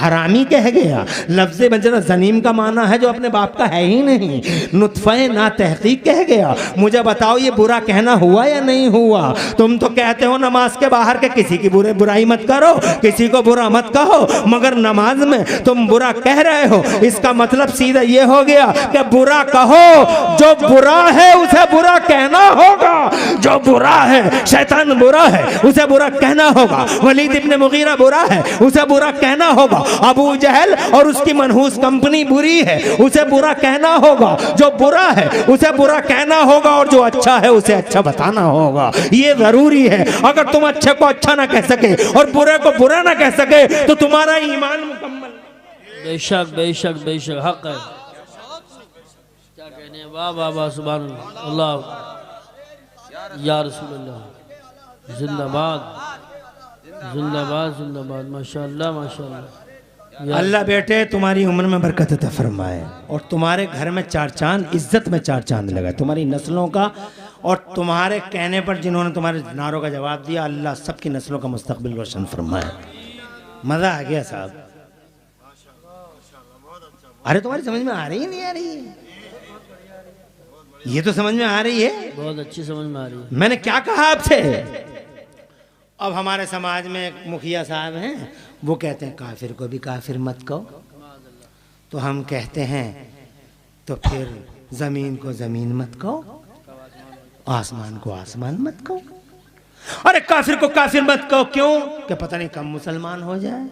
हरामी कह गया, लफ्ज़ बजरा जनीम का माना है जो अपने बाप का है ही नहीं, नुत्फ़े ना कह गया। मुझे बताओ ये बुरा कहना हुआ या नहीं हुआ। तुम तो कहते हो नमाज के बाहर के किसी की बुराई मत करो, किसी को बुरा मत कहो, मगर नमाज में तुम बुरा कह रहे हो। इसका मतलब सीधा ये हो गया कि बुरा कहो, जो बुरा है उसे बुरा कहना होगा, जो बुरा है शैतान बुरा है उसे बुरा कहना होगा, वलीद इब्न मुगीरा बुरा है उसे बुरा कहना होगा, अबू जहल और उसकी मनहूस कंपनी बुरी है उसे बुरा कहना होगा, जो बुरा है उसे बुरा कहना होगा, और जो अच्छा है उसे अच्छा बताना होगा। ये जरूरी है। अगर तुम अच्छे को अच्छा ना कह सके और बुरे को बुरा ना कह सके तो तुम्हारा ईमान मुकम्मल। बेशक बेशक बेशक हक है। क्या कहने, वाह वाह वाह, सुभान अल्लाह, या रसूल अल्लाह, जिंदाबाद जिंदाबाद जिंदाबाद, माशाअल्लाह माशाअल्लाह। अल्लाह बेटे तुम्हारी उम्र में बरकत अता फरमाए, और तुम्हारे घर में चार चांद, इज्जत में चार चांद लगाए, तुम्हारी नस्लों का, और तुम्हारे कहने पर जिन्होंने तुम्हारे नारों का जवाब दिया, अल्लाह सबकी नस्लों का मुस्तकबिल रोशन फरमाए। मज़ा आ गया साहब। अरे तुम्हारी समझ में आ रही है नहीं आ रही है? ये तो समझ में आ रही है, बहुत अच्छी समझ में आ रही है। मैंने क्या कहा आपसे। अब हमारे समाज में एक मुखिया साहब हैं, वो कहते हैं काफिर को भी काफिर मत कहो, तो हम कहते हैं तो फिर ज़मीन को ज़मीन मत कहो, आसमान को आसमान मत कहो। अरे काफिर को काफिर मत कहो, क्यों? कि पता नहीं कम मुसलमान हो जाए।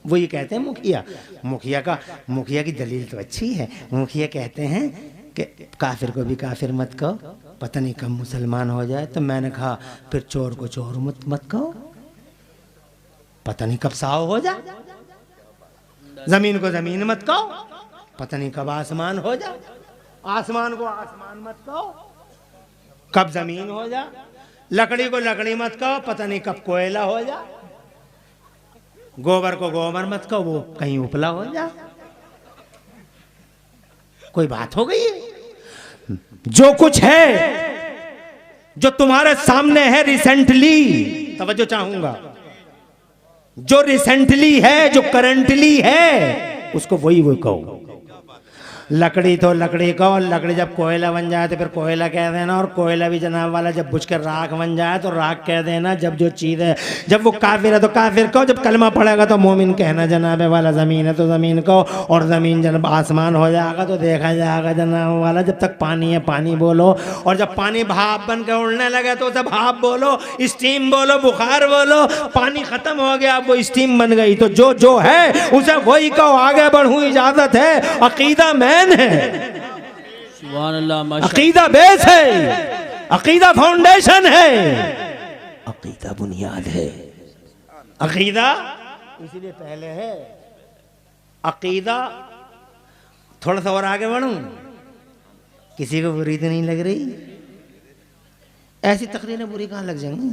वो ये कहते हैं मुखिया की दलील तो अच्छी है। मुखिया कहते हैं कि काफिर को भी काफिर मत कहो, पता नहीं कम मुसलमान हो जाए। तो मैंने कहा फिर चोर को चोर मत कहो, पता नहीं कब साव हो जाए। जमीन को जमीन मत कहो, पता नहीं कब आसमान हो जाए। आसमान को आसमान मत कहो, कब जमीन हो जाए। लकड़ी को लकड़ी मत कहो, पता नहीं कब कोयला हो जाए। गोबर को गोबर मत कहो, वो कहीं उपला हो जाए। कोई बात हो गई? जो कुछ है, जो तुम्हारे सामने है रिसेंटली, तवज्जो चाहूंगा, जो रिसेंटली है, जो करंटली है, उसको वही वो कहो। लकड़ी तो लकड़ी का, और लकड़ी जब कोयला बन जाए तो फिर कोयला कह देना, और कोयला भी जनाब वाला जब बुझ कर राख बन जाए तो राख कह देना। जब जो चीज़ है, जब वो काफिर है तो काफिर कहो, जब कलमा पड़ेगा तो मोमिन कहना जनाब वाला। ज़मीन है तो ज़मीन कहो, और ज़मीन जब आसमान हो जाएगा तो देखा जाएगा जनाब वाला। जब तक पानी है पानी बोलो, और जब पानी भाप बन के उड़ने लगे तो उसे भाप बोलो, स्टीम बोलो, बुखार बोलो। पानी खत्म हो गया, वो स्टीम बन गई, तो जो जो है उसे वही कहो। आगे बढ़ूं इजाजत है, अकीदा मैन है, सुभान अल्लाह, माशा अकीदा बेस है, अकीदा फाउंडेशन है, अकीदा बुनियाद है। अकीदा इसीलिए पहले है अकीदा। थोड़ा सा और आगे बढ़ूं, किसी को बुरी तो नहीं लग रही? ऐसी तकरीरें बुरी कहाँ लग जाएंगी?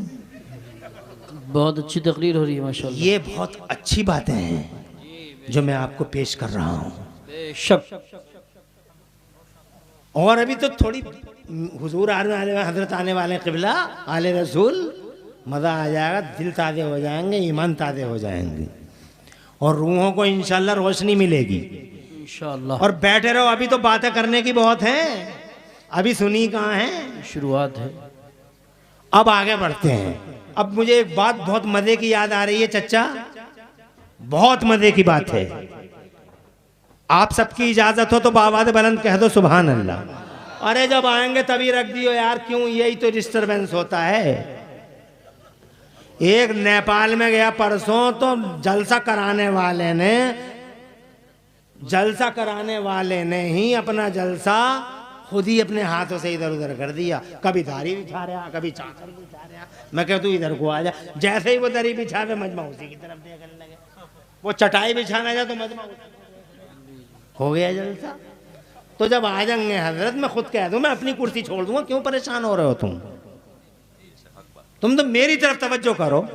बहुत अच्छी तकरीर हो रही है माशाल्लाह। ये बहुत अच्छी बातें हैं जो मैं आपको पेश कर रहा हूँ। बेशक। और अभी तो थोड़ी हुजूर हजरत आने वाले, क़िबला आले रसूल, मज़ा आ जाएगा, दिल ताज़े हो जाएंगे, ईमान ताज़े हो जाएंगे, और रूहों को इंशाल्लाह रोशनी मिलेगी इंशाल्लाह। और बैठे रहो, अभी तो बातें करने की बहुत हैं, अभी सुनी कहाँ है, शुरुआत है। अब आगे बढ़ते हैं। अब मुझे एक बात बहुत मजे की याद आ रही है चच्चा, बहुत मजे की बात है। आप सबकी इजाजत हो तो बावाद बुलंद कह दो सुभान अल्लाह। अरे जब आएंगे तभी रख दियो यार, क्यों, यही तो डिस्टरबेंस होता है। एक नेपाल में गया परसों, तो जलसा कराने वाले ने ही अपना जलसा खुद ही अपने हाथों से इधर उधर कर दिया। कभी दाढ़ी बिछा रहा, कभी चादर बिछा रहा। मैं कहता तू इधर को आ जा। जैसे ही वो दरी बिछावे मजमा उसी की तरफ देखने लगे। वो चटाई बिछाना जा तो मजमा हो गया जलसा। तो जब आ जाएंगे हजरत, मैं खुद कह दूं, मैं अपनी कुर्सी छोड़ दूंगा। क्यों परेशान हो रहे हो तुम तो मेरी तरफ तवज्जो करो।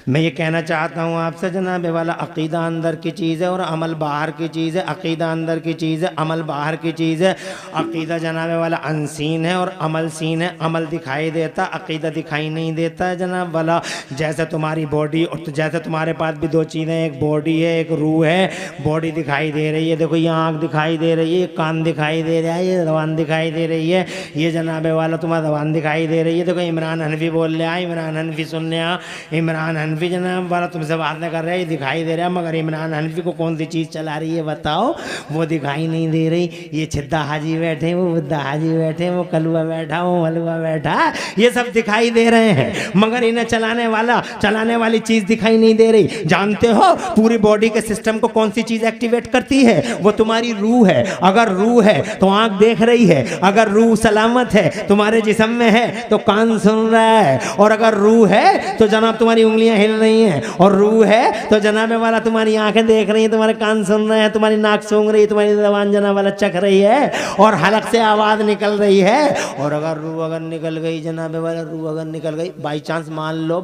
मैं ये कहना चाहता हूँ आपसे जनाब वाला, अकीदा अंदर की चीज़ है और अमल बाहर की चीज़ है। अकीदा अंदर की चीज़ है, अमल बाहर की चीज़ है। अकीदा जनाब वाला अनसीन है और अमल सीन है। अमल दिखाई देता, अकीदा दिखाई नहीं देता है जनाब वाला। जैसे तुम्हारी बॉडी, और तो जैसे तुम्हारे पास भी दो चीज़ें, एक बॉडी है एक रूह है। बॉडी दिखाई दे रही है, देखो ये आँख दिखाई दे रही है, ये कान दिखाई दे रहा है, ये ज़बान दिखाई दे रही है, ये जनाब वाला तुम्हारा ज़बान दिखाई दे रही है। देखो इमरान हनफी बोल रहा है, इमरान हनफी सुन रहा, इमरान हनफी जनाब वाला तुमसे बातें कर रहा है, ये दिखाई दे रहा है। मगर इमरान हनफी को कौन सी चीज़ चला रही है बताओ? वो दिखाई नहीं दे रही। ये छिद्दा हाजी बैठे, वो बुद्धा हाजी बैठे, वो कलुआ बैठा, वो मलुआ बैठा, ये सब दिखाई दे रहे हैं, मगर इन्हें चलाने वाली चीज़ दिखाई नहीं दे रही। जानते हो पूरी बॉडी के सिस्टम को कौन सी चीज़ एक्टिवेट करती है? वो तुम्हारी रूह है। अगर रूह है तो आँख देख रही है, अगर रूह सलामत है तुम्हारे जिस्म में है तो कान सुन रहा है, और अगर रूह है तो जनाब तुम्हारी उंगलियां हिल रही हैं, और रूह है तो जनाब वाला तुम्हारी आंखें देख रही हैं, तुम्हारे कान सुन रहे हैं, तुम्हारी नाक सूंघ रही है, तुम्हारी ज़बान जनाब वाला चख रही है, और हलक से आवाज़ निकल रही है। और अगर रूह अगर निकल गई जनाब वाला, रूह अगर निकल गई, बाई चांस मान लो,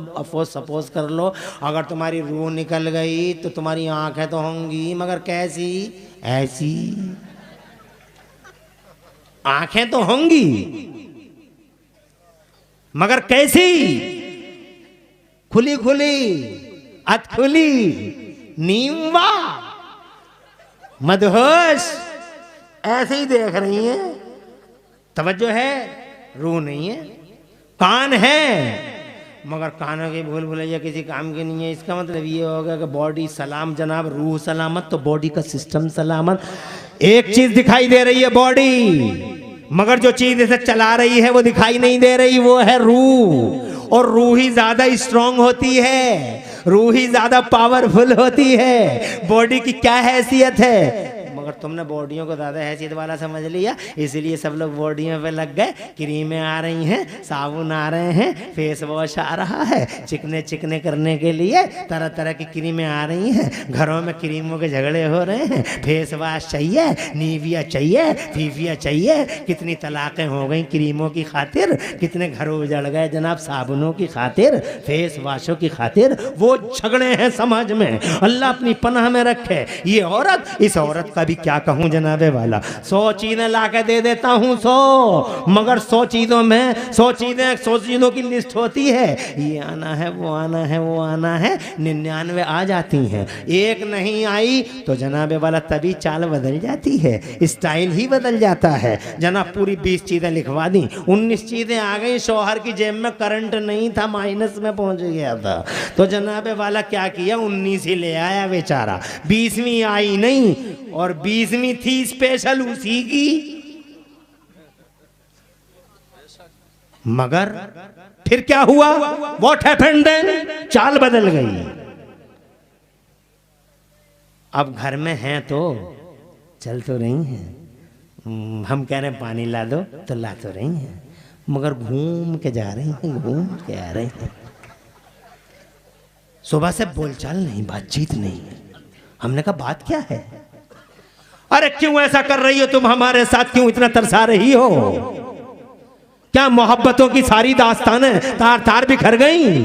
सपोज कर लो, अगर तुम्हारी रूह निकल गई तो तुम्हारी आंखें तो होंगी, मगर कैसी? ऐसी आंखें तो होंगी, मगर कैसी? खुली खुली, अधखुली, नीमवा, मदहोश, ऐसे ही देख रही हैं। तवज्जो है, रूह नहीं है। कान है, मगर कानों की भूल भुलैया किसी काम की नहीं है। इसका मतलब ये होगा कि बॉडी सलाम जनाब, रूह सलामत तो बॉडी का सिस्टम सलामत। एक चीज दिखाई दे रही है बॉडी, मगर जो चीज इसे चला रही है वो दिखाई नहीं दे रही, वो है रूह। और रूह ही ज्यादा स्ट्रांग होती है, रूह ही ज्यादा पावरफुल होती है। बॉडी की क्या हैसियत है, मगर तुमने बॉडियों को ज़्यादा हैसियत वाला समझ लिया, इसलिए सब लोग बॉडियों पे लग गए। क्रीमें आ रही हैं, साबुन आ रहे हैं, फेस वॉश आ रहा है, चिकने चिकने करने के लिए तरह तरह की क्रीमें आ रही हैं। घरों में क्रीमों के झगड़े हो रहे हैं, फेस वॉश चाहिए, नीविया चाहिए, फीफिया चाहिए। कितनी तलाक़ें हो गई क्रीमों की खातिर, कितने घर उजड़ गए जनाब साबुनों की खातिर, फेस वॉशों की खातिर। वो झगड़े हैं समाज में, अल्लाह अपनी पनाह में रखे। ये औरत, इस औरत का भी क्या क्या कहूँ जनाबे वाला, 100 चीज़ें ला के दे देता हूँ 100, मगर 100 चीज़ों में 100 चीज़ों की लिस्ट होती है, ये आना है वो आना है वो आना है, 99 आ जाती हैं, एक नहीं आई तो जनाबे वाला तभी चाल बदल जाती है, स्टाइल ही बदल जाता है। जनाब पूरी 20 चीज़ें लिखवा दी, 19 चीज़ें आ गई, शौहर की जेब में करंट नहीं था, माइनस में पहुंच गया था, तो जनाबे वाला क्या किया, 19 ही ले आया बेचारा, 20वीं आई नहीं, और 20वीं थी स्पेशल उसी की, मगर फिर क्या हुआ, व्हाट हैपेंड देन, चाल बदल गई। अब घर में हैं तो चल तो रही हैं, हम कह रहे हैं पानी ला दो तो ला तो रही हैं, मगर घूम के जा रही हैं, घूम के आ रही हैं, सुबह से बोलचाल नहीं, बातचीत नहीं। हमने कहा बात क्या है, अरे क्यों ऐसा कर रही हो तुम हमारे साथ, क्यों इतना तरसा रही हो, क्या मोहब्बतों की सारी दास्तानें तार तार बिखर गई,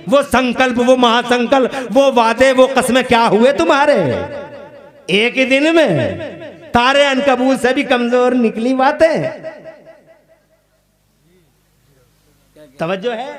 वो संकल्प, वो महासंकल्प, वो वादे, वो कस्में क्या हुए तुम्हारे, एक ही दिन में तारे अनकबूत से भी कमजोर निकली बातें। तवज्जो है,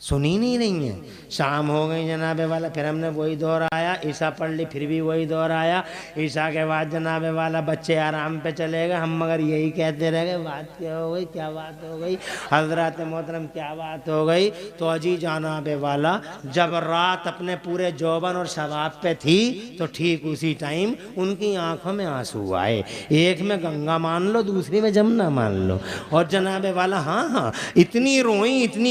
सुनी नहीं रही है। शाम हो गई जनाबे वाला, फिर हमने वही दौर आया, ईशा पढ़ ली, फिर भी वही दौर आया, ईशा के बाद जनाबे वाला बच्चे आराम पे चले गए, हम मगर यही कहते रह गए बात क्या हो गई, क्या बात हो गई हजरत मोहतरम, क्या बात हो गई। तो अजी जनाबे वाला जब रात अपने पूरे जौबन और शबाब पे थी तो ठीक उसी टाइम उनकी आंखों में आंसू आए, एक में गंगा मान लो, दूसरी में जमुना मान लो, और जनाबे वाला हाँ हाँ इतनी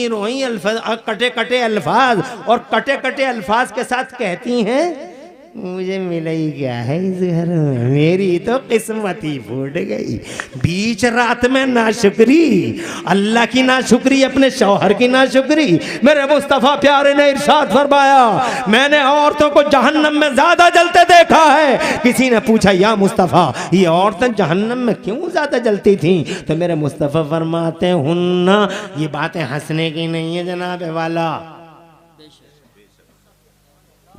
रोई अल्फाज, कटे कटे अल्फाज, और कटे कटे अल्फाज के साथ कहती हैं मुझे मिला ही क्या है इस घर में, मेरी तो किस्मत ही फूट गई। बीच रात में नाशुक्री, अल्लाह की नाशुक्री, अपने शौहर की नाशुक्री। मेरे मुस्तफ़ा प्यारे ने इरशाद फरमाया, मैंने औरतों को जहन्नम में ज्यादा जलते देखा है। किसी ने पूछा या मुस्तफ़ा ये औरतें जहन्नम में क्यों ज्यादा जलती थी, तो मेरे मुस्तफ़ा फरमाते हुन्ना, ये बातें हंसने की नहीं है जनाबे वाला।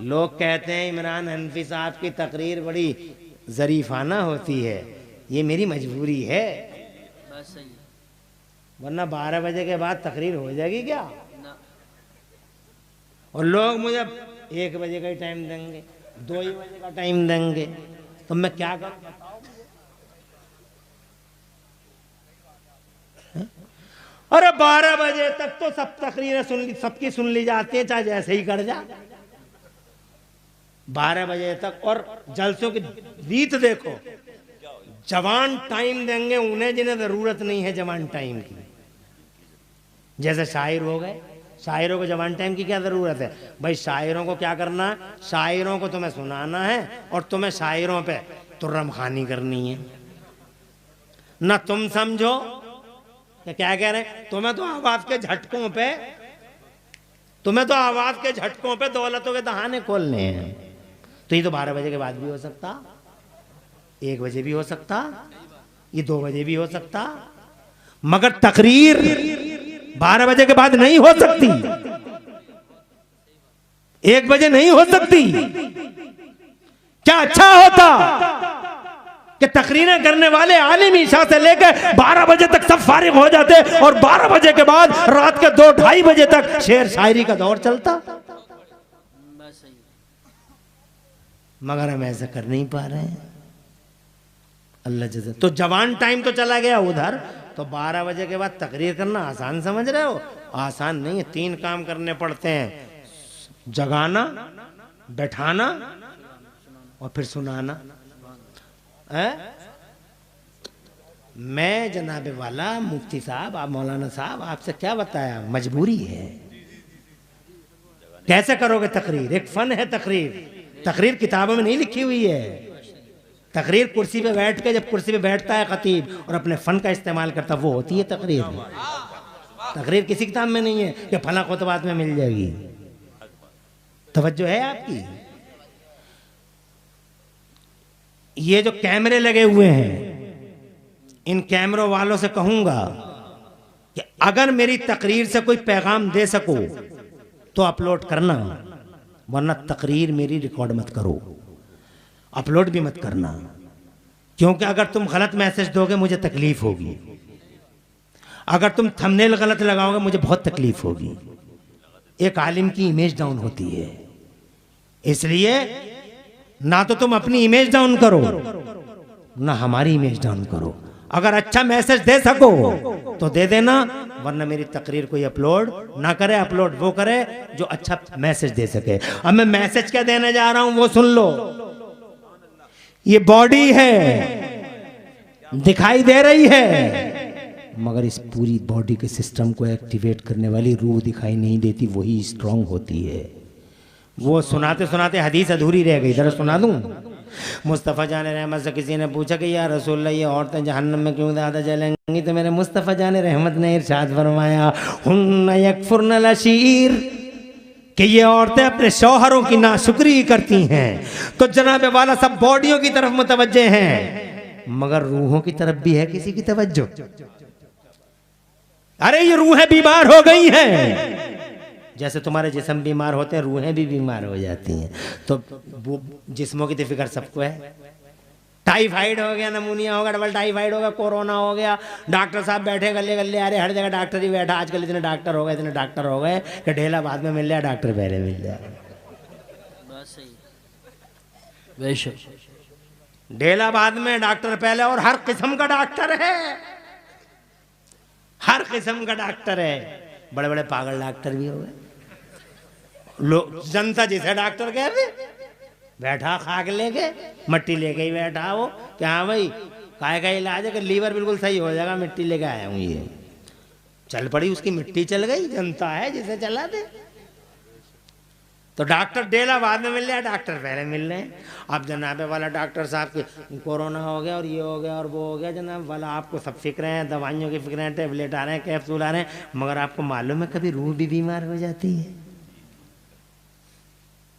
लोग कहते हैं इमरान हनफी साहब की तकरीर बड़ी ज़रीफ़ाना होती है, ये मेरी मजबूरी है, वरना 12 बजे के बाद तकरीर हो जाएगी क्या, और लोग मुझे 1 बजे का ही टाइम देंगे, 2 ही बजे का टाइम देंगे, तो मैं क्या करूं बताओ। अरे 12 बजे तक तो सब तकरीरें सबकी सुन ली जाती है, चाहे जैसे ही कर जा, 12 बजे तक। और जलसों की रीत देखो, जवान टाइम देंगे उन्हें जिन्हें जरूरत नहीं है जवान टाइम की, जैसे शायर हो गए, शायरों को जवान टाइम की क्या जरूरत है भाई, शायरों को क्या करना, शायरों को तुम्हें सुनाना है और तुम्हें शायरों पे तुर्रम खानी करनी है ना, तुम समझो क्या कह रहे हैं, तुम्हें तो आवाज के झटकों पे दौलतों के दहाने खोलने हैं। तो ये तो 12 बजे के बाद भी हो सकता, 1 बजे भी हो सकता, ये 2 बजे भी हो सकता, मगर तकरीर 12 बजे के बाद नहीं हो सकती, 1 बजे नहीं हो सकती। क्या अच्छा होता कि तकरीरें करने वाले आलिम ईशा से लेकर 12 बजे तक सब फारिग हो जाते और 12 बजे के बाद रात के 2-2:30 बजे तक शेर शायरी का दौर चलता, मगर हम ऐसा कर नहीं पा रहे हैं, अल्लाह जज़ा। तो जवान टाइम तो चला गया उधर, तो 12 बजे के बाद तकरीर करना आसान समझ रहे हो, आसान नहीं है, 3 काम करने पड़ते हैं, जगाना, बैठाना और फिर सुनाना है? मैं जनाबे वाला मुफ्ती साहब, आप मौलाना साहब, आपसे क्या बताया, मजबूरी है। कैसे करोगे तकरीर, एक फन है तकरीर, तकरीर किताबों में नहीं लिखी हुई है, तकरीर कुर्सी पे बैठ के, जब कुर्सी पे बैठता है खतीब और अपने फन का इस्तेमाल करता, वो होती है तकरीर। तकरीर किसी किताब में नहीं है कि फला खुतबात में मिल जाएगी। तवज्जो है आपकी? ये जो कैमरे लगे हुए हैं, इन कैमरों वालों से कहूंगा कि अगर मेरी तकरीर से कोई पैगाम दे सको तो अपलोड करना, वरना तकरीर मेरी रिकॉर्ड मत करो। अपलोड भी मत करना, क्योंकि अगर तुम गलत मैसेज दोगे मुझे तकलीफ होगी, अगर तुम थंबनेल गलत लगाओगे मुझे बहुत तकलीफ होगी। एक आलिम की इमेज डाउन होती है, इसलिए ना तो तुम अपनी इमेज डाउन करो ना हमारी इमेज डाउन करो। अगर अच्छा मैसेज दे सको तो दे देना, वरना मेरी तकरीर कोई अपलोड ना करे। अपलोड वो करे जो अच्छा मैसेज दे सके। अब मैं मैसेज क्या देने जा रहा हूं वो सुन लो। ये बॉडी है, दिखाई दे रही है, मगर इस पूरी बॉडी के सिस्टम को एक्टिवेट करने वाली रूह दिखाई नहीं देती, वही स्ट्रांग होती है। वो सुनाते सुनाते हदीस अधूरी रह गई, जरा सुना दूं। मुस्तफ़ा जान रहमत से किसी ने पूछा कि या रसूलल्लाह ये औरतें जहन्नम में क्यों ज़्यादा जलेंगी, तो मेरे मुस्तफ़ा जान रहमत ने इरशाद फरमाया हुन्ना यकफुरनल अशीर, कि ये औरतें अपने शौहरों की नाशुक्री करती हैं। तो जनाब वाला सब बॉडियों की तरफ मुतवज्जे हैं, मगर रूहों की तरफ भी है किसी की तवज्जो? अरे ये रूहें बीमार हो गई हैं, जैसे तुम्हारे जिस्म बीमार होते हैं रूहें भी बीमार हो जाती हैं। तो वो जिस्मों की तो फिक्र सबको है। टाइफाइड हो गया, नमूनिया हो गया, डबल टाइफाइड हो गया, कोरोना हो गया, डॉक्टर साहब बैठे गले गले, अरे हर जगह डॉक्टर ही बैठा। आजकल इतने डॉक्टर हो गए, इतने डॉक्टर हो गए कि ढेला बाद में मिल जाए, डॉक्टर पहले मिल जाए। ढेला बाद में, डॉक्टर पहले, और हर किस्म का डॉक्टर है, हर किस्म का डॉक्टर है। बड़े बड़े पागल डॉक्टर भी हो गए। लोग जनता जिसे डॉक्टर कहते, बैठा खाक लेके, मिट्टी लेके ही बैठा वो, क्या हाँ भाई काय का इलाज है कि लीवर बिल्कुल सही हो जाएगा, मिट्टी लेके आया हूँ। ये चल पड़ी, उसकी मिट्टी चल गई, जनता है जिसे चला दे। तो डॉक्टर डेला बाद में मिल रहा है, डॉक्टर पहले मिल रहे हैं। अब जनाब वाला डॉक्टर साहब के कोरोना हो गया और ये हो गया और वो हो गया, जनाब वाला आपको सब फिक्र हैं, दवाइयों की फिक्र हैं, टेबलेट आ रहे हैं, कैप्सूल आ रहे हैं, मगर आपको मालूम है कभी रूह भी बीमार हो जाती है।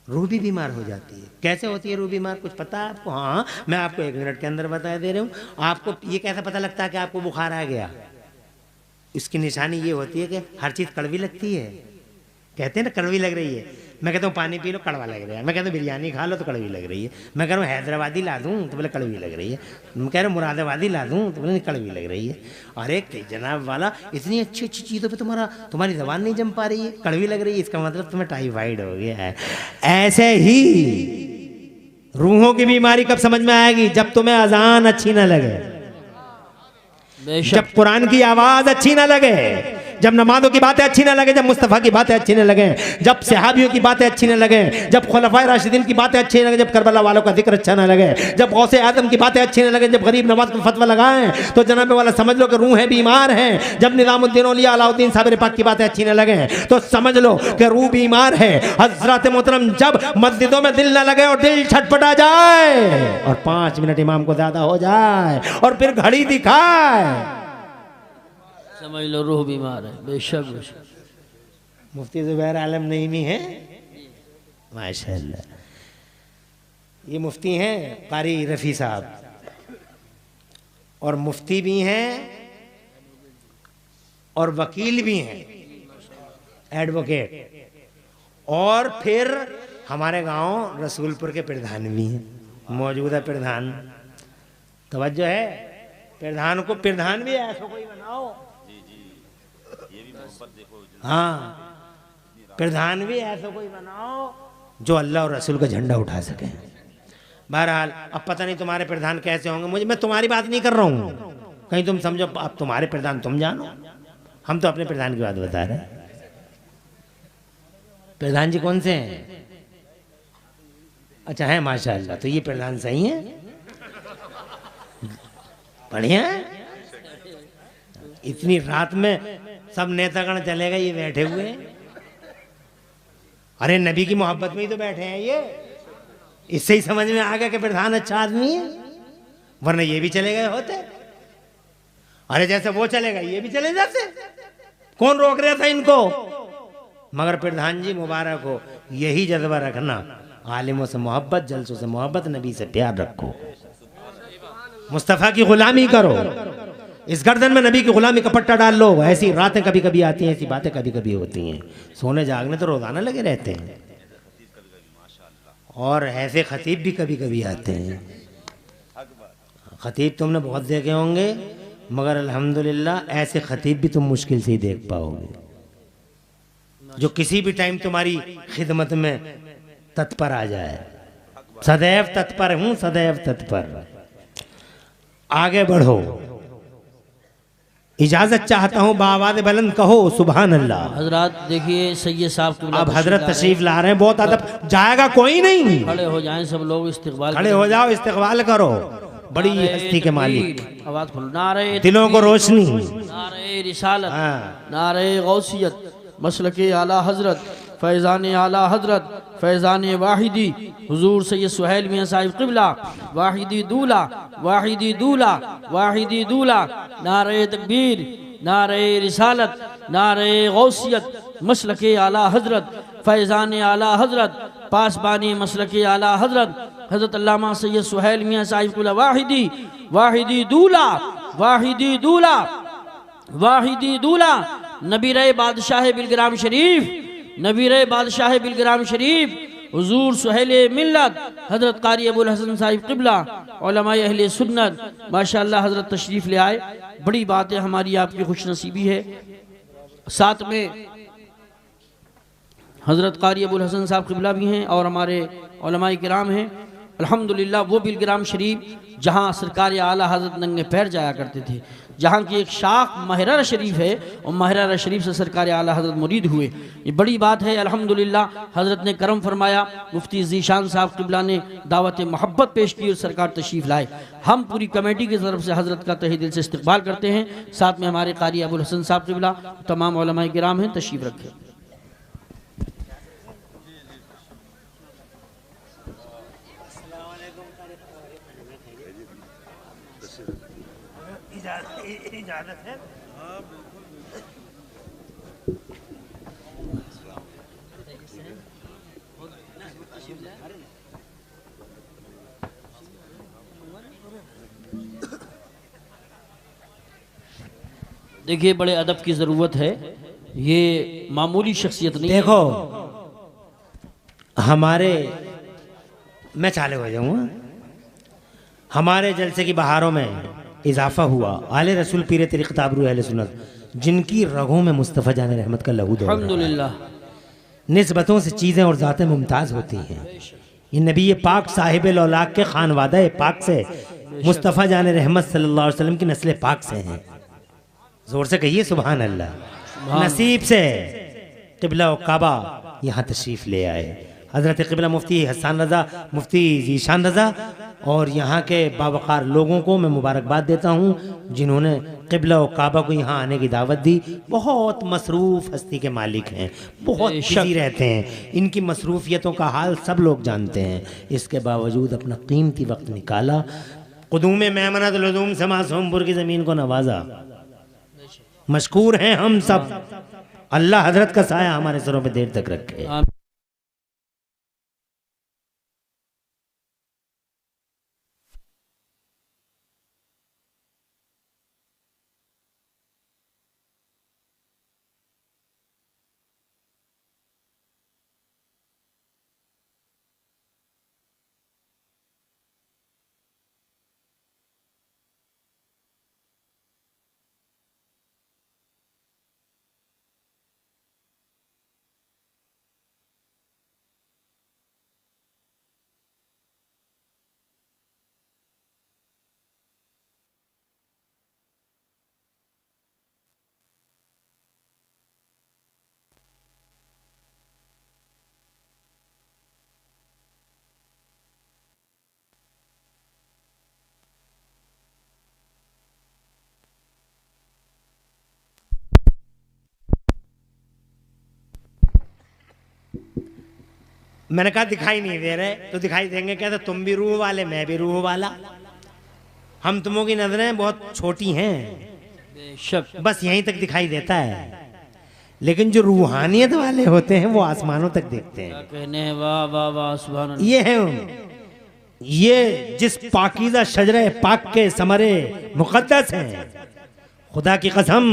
रूह भी बीमार हो जाती है। कैसे होती है रूह बीमार, कुछ पता है आपको? हाँ, मैं आपको 1 मिनट के अंदर बता दे रहा हूँ। आपको ये कैसे पता लगता है कि आपको बुखार आ गया? इसकी निशानी ये होती है कि हर चीज़ कड़वी लगती है। कहते हैं ना कड़वी लग रही है, मैं कहता हूँ पानी पी लो कड़वा लग रहा है, मैं कहता हूँ बिरयानी खा लो तो कड़वी लग रही है, मैं कह रहा हूँ हैदराबादी ला दूँ तो बोले कड़वी लग रही है, मैं कह रहा हूँ मुरादाबादी ला दूँ तो बोले कड़वी लग रही है। अरे जनाब वाला इतनी अच्छी अच्छी चीज़ों पे तुम्हारी जबान नहीं जम पा रही है, कड़वी लग रही है, इसका मतलब तुम्हें टाइफाइड हो गया है। ऐसे ही रूहों की बीमारी कब समझ में आएगी? जब तुम्हें अजान अच्छी ना लगे, जब कुरान की आवाज़ अच्छी ना लगे, जब नमाजों की बातें अच्छी ना लगे, जब मुस्तफ़ा की बातें अच्छी ना लगे, जब सहाबियों की बातें अच्छी ना लगे, जब खुलफाए राशिदीन की बातें अच्छी ना लगे, जब करबला वालों का जिक्र अच्छा ना लगे, जब गौसे आदम की बातें अच्छी ना लगे, जब गरीब नवाज को फतवा लगाएं, तो जनाब वाला समझ लो कि रूहें बीमार हैं। जब निज़ामुद्दीन औलिया अलाउद्दीन साबिर पाक की बातें अच्छी ना लगे तो समझ लो कि रूह बीमार है। हज़रत मोहतरम जब मस्जिदों में दिल ना लगे और दिल छटपटा जाए और 5 मिनट इमाम को ज़्यादा हो जाए और फिर घड़ी दिखाए, समझ लो रूह बीमार है। बेशक बेशक। मुफ्ती ज़ुबैर आलम नईमी है, माशाअल्लाह। ये मुफ्ती हैं कारी रफ़ी साहब, और मुफ्ती भी हैं और वकील भी हैं, एडवोकेट, और फिर हमारे गांव रसूलपुर के प्रधान भी हैं, मौजूदा प्रधान। तवज्जो है, प्रधान को प्रधान भी ऐसा कोई बनाओ। हाँ, प्रधान भी ऐसा कोई बनाओ जो अल्लाह और रसूल का झंडा उठा सके। बहरहाल अब पता नहीं तुम्हारे प्रधान कैसे होंगे, मैं तुम्हारी बात नहीं कर रहा हूँ, कहीं तुम समझो अब तुम्हारे प्रधान तुम जानो, हम तो अपने प्रधान की बात बता रहे हैं। प्रधान जी कौन से हैं? अच्छा है, माशाअल्लाह। तो ये प्रधान सही है, बढ़िया है। इतनी रात में सब नेतागण चले गए, ये बैठे हुए हैं। अरे नबी की मोहब्बत में ही तो बैठे हैं ये, इससे ही समझ में आ गया कि प्रधान अच्छा आदमी है, वरना ये भी चले गए होते। अरे जैसे वो चले गए ये भी चले जाते, कौन रोक रहा था इनको? मगर प्रधान जी मुबारक हो, यही जज्बा रखना, आलिमों से मोहब्बत, जलसों से मोहब्बत, नबी से प्यार रखो, मुस्तफ़ा की गुलामी करो, इस गर्दन में नबी की गुलामी का पट्टा डाल लो। ऐसी रातें कभी कभी आती हैं, ऐसी बातें कभी कभी होती हैं, सोने जागने तो रोजाना लगे रहते हैं। और ऐसे खतीब भी कभी कभी आते हैं। खतीब तुमने बहुत देखे होंगे, मगर अल्हम्दुलिल्लाह ऐसे खतीब भी तुम मुश्किल से ही देख पाओगे, जो किसी भी टाइम तुम्हारी खिदमत में तत्पर आ जाए। सदैव तत्पर हूं, सदैव तत्पर। आगे बढ़ो। इजाजत चाहता हूं, बावाज़ बुलंद कहो सुभान अल्लाह। हजरात देखिए सैयद साहब की अब हजरत तशरीफ ला रहे हैं, बहुत अदब, जाएगा कोई नहीं। खड़े हो जाएं सब लोग, इस्तकबाल खड़े हो जाओ, इस्तकबाल करो, बड़ी हस्ती के मालिक, आवाज खोलो। नारे दिलों को रोशनी, नारे रिसालत, हाँ। नारे गौसियत, मसलके आला हजरत, फैज़ान आला हजरत, फैज़ान वाहिदी, हुजूर सैयद सुहैल मियां साहिब क़िबला, वाहिदी दूला, वाहिदी दूला, वाहिदी दूला। नारे तकबीर, नारे रिसालत, नारे गौसियत, मसलके आला हजरत, फैज़ान आला हजरत, पासबानी मसलके आला हजरत, हजरत अल्लामा सैयद सुहैल मियां साहिब क़िबला, वाहिदी, वाहिदी दूला, वाहिदी दूला, वाहिदी दूला। नबी रहे बादशाह बिलग्राम शरीफ, नबी रहे बादशाह बिलग्राम शरीफ, हुजूर सुहेल मिल्लत, हजरत कारी अबुल हसन साहिब क़िबला, उलमाए अहले सुन्नत माशाअल्लाह हजरत तशरीफ़ ले आए। बड़ी बात है, हमारी आपकी खुश नसीबी है। साथ में हजरत कारी अबुल हसन साहब क़िबला भी हैं और हमारे उलमाए किराम हैं। अल्हम्दुलिल्लाह वो बिलग्राम शरीफ जहाँ सरकार आला हजरत नंगे पैर जाया करते थे, जहाँ की एक शाख महरारा शरीफ है और महरारा शरीफ से सरकार आला हजरत मुरीद हुए। ये बड़ी बात है। अल्हम्दुलिल्लाह हजरत ने करम फरमाया, मुफ्ती ज़ीशान साहब क़िबला ने दावत मोहब्बत पेश की और सरकार तशरीफ़ लाए। हम पूरी कमेटी की तरफ से हजरत का तहे दिल से इस्तकबाल करते हैं। साथ में हमारे कारी अबुल हसन साहब क़िबला, तमाम उलमाए किराम हैं, तशरीफ़ रखें। इजाजत है। देखिए बड़े अदब की ज़रूरत है, ये मामूली शख्सियत नहीं। देखो हमारे, मैं चाले हो जाऊँगा, हमारे जलसे की बहारों में इजाफा हुआ। आले रसूल पीर तरीक़त आबरू अहले सुन्नत, जिनकी रगों में मुस्तफ़ा जान रहमत का लहू दौड़ रहा है। अल्हम्दुलिल्लाह निस्बतों से चीज़ें और ज़ातें मुमताज़ होती हैं। ये नबी पाक साहिब लौलाक के खानवादा पाक से, मुस्तफ़ा जान रहमत सल्लल्लाहु अलैहि वसल्लम की नस्ल पाक से हैं। जोर से कहिए सुभान अल्लाह। नसीब से क़िबला काबा यहाँ तशरीफ़ ले आए। हज़रत क़िबला मुफ्ती हसन रज़ा, मुफ्ती ज़ीशान रज़ा और यहाँ के बावकार लोगों को मैं मुबारकबाद देता हूँ, जिन्होंने क़िबला और काबा को यहाँ आने की दावत दी। बहुत मसरूफ़ हस्ती के मालिक हैं, बहुत बिज़ी रहते हैं, इनकी मसरूफ़ियतों का हाल सब लोग जानते हैं। इसके बावजूद अपना कीमती वक्त निकाला, क़ुदूम मेमनत लुज़ूम से मासूमपुर की ज़मीन को नवाजा। मशकूर हैं हम सब। अल्लाह हजरत का साया हमारे सरों पे देर तक रखे। मैंने कहा दिखाई नहीं दे रहे, तो दिखाई देंगे क्या? तो तुम भी रूह वाले, मैं भी रूह वाला। हम तुमों की नजरें बहुत छोटी हैं, बेशक बस यहीं तक दिखाई देता है, लेकिन जो रूहानियत वाले होते हैं वो आसमानों तक देखते हैं। कहने हैं वाह वाह वाह सुभान अल्लाह। ये है, ये जिस पाकीज़ा शजरे पाक के समरे मुक़द्दस हैं, खुदा की कसम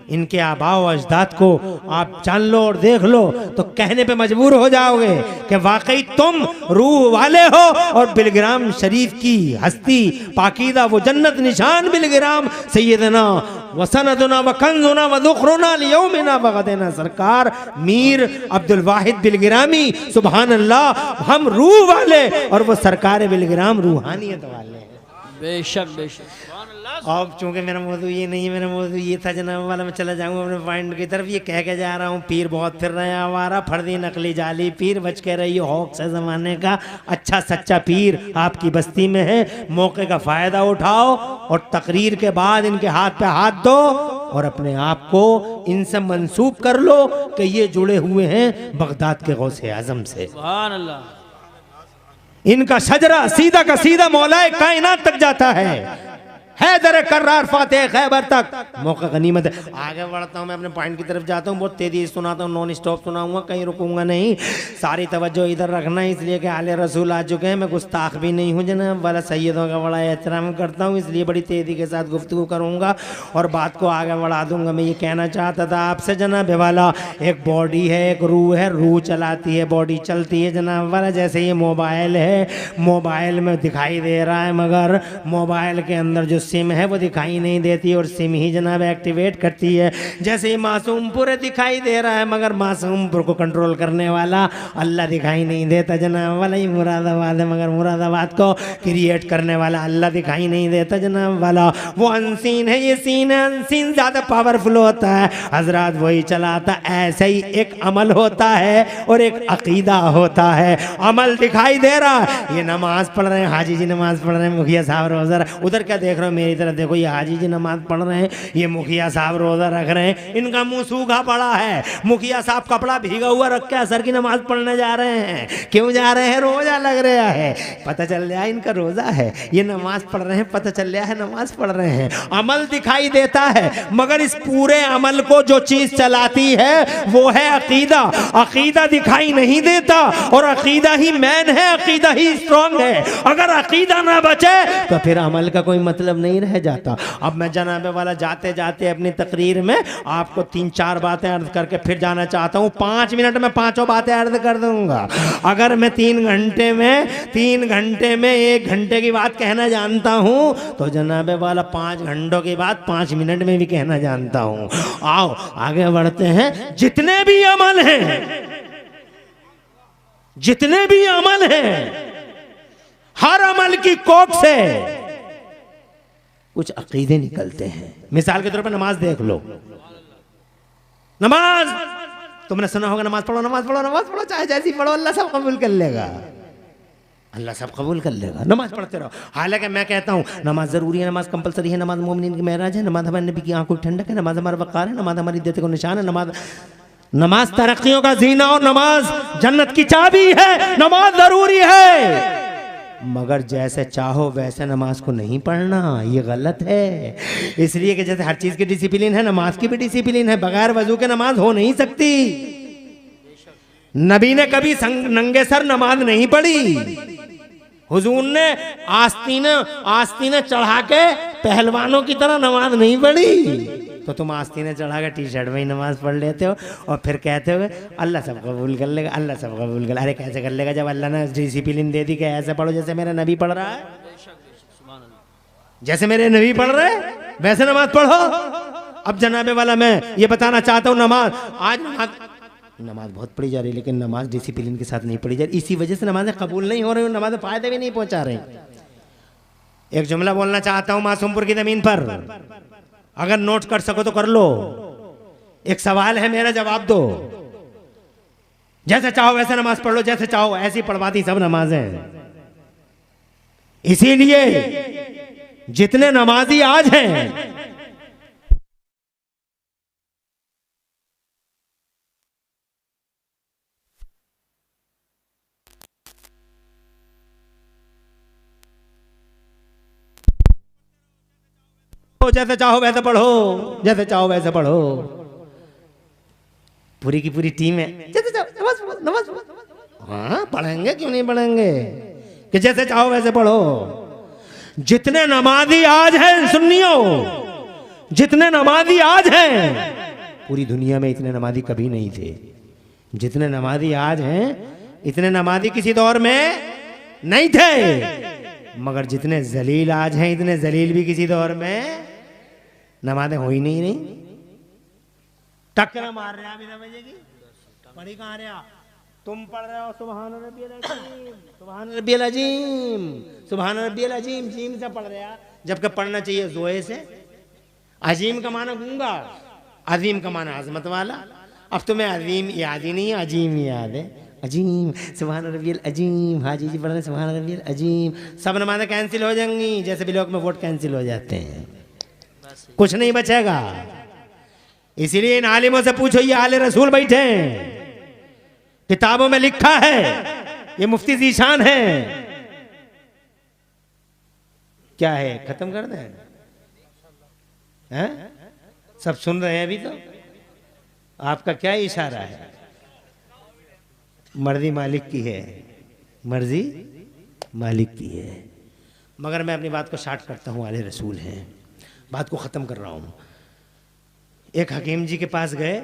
इनके आबा व अजदाद को आप जान लो और देख लो तो कहने पे मजबूर हो जाओगे कि वाकई तुम रूह वाले हो। और बिलग्राम शरीफ की हस्ती पाकीदा वो जन्नत निशान बिलग्राम सैयदना वसनदना व कंजुना व दुखरुना लियौमिना बगदना सरकार मीर अब्दुल वाहिद बिलग्रामी सुभान अल्लाह। हम रूह वाले और वो सरकार बिलग्राम रूहानियत वाले हैं। बेशक बेशक। अब चूंकि मेरा मौजू ये नहीं है, मेरा मौजू ये था जनाब वाला, मैं चला जाऊंगा अपने पॉइंट की तरफ। ये कह के जा रहा हूँ पीर बहुत फिर रहे हैं आवारा, फर्दी नकली जाली पीर, बच के रही हौक से ज़माने का। अच्छा सच्चा पीर आपकी बस्ती में है, मौके का फ़ायदा उठाओ और तकरीर के बाद इनके हाथ पे हाथ दो और अपने आप को इनसे मंसूब कर लो कि ये जुड़े हुए हैं बगदाद के गौसे आज़म से। सुभान अल्लाह। इनका शजरा सीधा का सीधा मौलाए कायनात तक जाता है, हैदर कर्रार फातेह खैबर तक। मौका गनीमत है। आगे बढ़ता हूँ, मैं अपने पॉइंट की तरफ जाता हूँ, बहुत तेजी से सुनाता हूँ, नॉन स्टॉप सुनाऊंगा, कहीं रुकूंगा नहीं। सारी तवज्जो इधर रखना है, इसलिए कि आले रसूल आ चुके हैं। मैं गुस्ताख भी नहीं हूँ जनाब वाला, सैयदों का बड़ा एहतराम करता हूँ, इसलिए बड़ी तेज़ी के साथ गुफ्तगू करूँगा और बात को आगे बढ़ा दूँगा। मैं ये कहना चाहता था आपसे जनाब वाला, एक बॉडी है, एक रूह है, रूह चलाती है, बॉडी चलती है जनाब वाला। जैसे ये मोबाइल है, मोबाइल में दिखाई दे रहा है मगर मोबाइल के अंदर जो सिम है वो दिखाई नहीं देती और सिम ही जनाब एक्टिवेट करती है। जैसे ही मासूमपुर दिखाई दे रहा है मगर मासूमपुर को कंट्रोल करने वाला अल्लाह दिखाई नहीं देता जनाब वाला। ये मुरादाबाद है मगर मुरादाबाद को क्रिएट करने वाला अल्लाह दिखाई नहीं देता जनाब वाला। वो अनसीन है, ये सीन है, अनसीन ज़्यादा पावरफुल होता है हजरात, वही चलाता। ऐसे ही एक अमल होता है और एक अकीदा होता है। अमल दिखाई दे रहा है, ये नमाज पढ़ रहे हैं, हाजी जी नमाज पढ़ रहे हैं, मुखिया साहब रोज़ा, उधर क्या देख रहे हो मेरी तरफ देखो, ये हाजी जी नमाज पढ़ रहे हैं, ये मुखिया साहब रोज़ा रख रहे हैं, इनका मुंह सूखा पड़ा है। मुखिया साहब कपड़ा भीगा हुआ रख के असर की नमाज पढ़ने जा रहे हैं। क्यों जा रहे हैं? रोज़ा लग रहा है, पता चल रहा है इनका रोज़ा है। ये नमाज पढ़ रहे हैं, पता चल रहा है नमाज पढ़ रहे हैं। अमल दिखाई देता है मगर इस पूरे अमल को जो चीज़ चलाती है वो है अकीदा। अकीदा दिखाई नहीं देता और अकीदा ही मैन है, अकीदा ही स्ट्रॉन्ग है। अगर अकीदा ना बचे तो फिर अमल का कोई मतलब नहीं रह जाता। अब मैं जनाब वाला जाते जाते अपनी तकरीर में आपको 3-4 बातें अर्ज करके फिर जाना चाहता हूँ। 5 मिनट में 5 बातें अर्ज कर दूंगा। अगर मैं 3 घंटे में 1 घंटे की बात कहना जानता हूँ तो जनाब वाला 5 घंटों की बात 5 मिनट में भी कहना जानता हूँ। आओ आगे बढ़ते हैं। जितने भी अमल हैं हर अमल की कोख से कुछ अकीदे निकलते हैं। मिसाल के तौर पर नमाज देख लो। नमाज तुमने सुना होगा, नमाज पढ़ो, चाहे जैसी पढ़ो, अल्लाह सब कबूल कर लेगा, अल्लाह सब कबूल कर लेगा। नमाज पढ़ते रहो। हालांकि मैं कहता हूँ नमाज ज़रूरी है, नमाज कंपलसरी है, नमाज मोमिन की महराज है, नमाज हमारे नबी की आंखों की ठंडक है, नमाज हमारा वक़ार है, नमाज हमारी इज्जत को निशान है, नमाज तरक्कियों का जीना और नमाज जन्नत की चाबी है। नमाज ज़रूरी है मगर जैसे चाहो वैसे नमाज को नहीं पढ़ना, ये गलत है। इसलिए कि जैसे हर चीज़ की डिसिप्लिन है, नमाज की भी डिसिप्लिन है। बगैर वजू के नमाज हो नहीं सकती। नबी ने कभी नंगे सर नमाज नहीं पढ़ी। हुजूर ने आस्तीने चढ़ा के पहलवानों की तरह नमाज नहीं पढ़ी। तो तुम आस्तीने चढ़ा के टी-शर्ट में ही नमाज पढ़ लेते हो और फिर कहते हो अल्लाह सब कबूल कर लेगा, अल्लाह सब कबूल कर। अरे कैसे कर लेगा जब अल्लाह ने डिसिप्लिन दे दी कि ऐसे पढ़ो जैसे मेरा नबी पढ़ रहा है, जैसे मेरे नबी पढ़ रहे वैसे नमाज पढ़ो। अब जनाबे वाला मैं ये बताना चाहता हूँ, नमाज बहुत पढ़ी जा रही है लेकिन नमाज डिसिप्लिन के साथ नहीं पढ़ी जा रही। इसी वजह से नमाजें कबूल नहीं हो रही, नमाजें फ़ायदे भी नहीं पहुँचा रही। एक जुमला बोलना चाहता हूँ मासूमपुर की ज़मीन पर, अगर नोट कर सको तो कर लो। एक सवाल है मेरा, जवाब दो। जैसे चाहो वैसे नमाज पढ़ लो, जैसे चाहो ऐसी पढ़वाती सब नमाजें। इसीलिए जितने नमाजी आज हैं जैसे चाहो वैसे पढ़ो, जैसे चाहो वैसे पढ़ो। पूरी की पूरी टीम है, जैसे चाहो नमाज हाँ पढ़ेंगे, क्यों नहीं पढ़ेंगे, कि जैसे चाहो वैसे पढ़ो। जितने नमाजी आज हैं सुन्नियों, जितने नमाजी आज हैं पूरी दुनिया में इतने नमाजी कभी नहीं थे जितने नमाजी आज हैं। इतने नमाजी किसी दौर में नहीं थे, मगर जितने जलील आज हैं इतने जलील भी किसी दौर में नमाजें हो ही नहीं रही। टक्कर मार रहे बिना वजह की, पढ़ी कहाँ रहे? तुम पढ़ रहे हो सुभान रब्बियल अजीम, सुभान रब्बियल अजीम, सुभान रब्बियल अजीम, जीम से पढ़ रहे, जबकि पढ़ना चाहिए जोए से। अजीम का माना गूंगा, अजीम का माना अजमत वाला। अब तुम्हें अजीम याद ही नहीं है, अजीम याद है। अजीम, सुभान रब्बियल अजीम, हाजी जी पढ़ रहे सुभान रब्बियल अजीम। सब नमाज़ें कैंसिल हो जाएंगी, जैसे ब्लॉक में वोट कैंसिल हो जाते हैं, कुछ नहीं बचेगा। इसीलिए इन आलिमों से पूछो, ये आले रसूल बैठे हैं, किताबों में लिखा है, ये मुफ्ती ज़ीशान है। क्या है, खत्म कर दें? हैं? सब सुन रहे हैं अभी तो? आपका क्या इशारा है? मर्जी मालिक की है, मर्जी मालिक की है। मगर मैं अपनी बात को शार्ट करता हूँ, आले रसूल हैं, बात को ख़त्म कर रहा हूँ। एक हकीम जी के पास गए,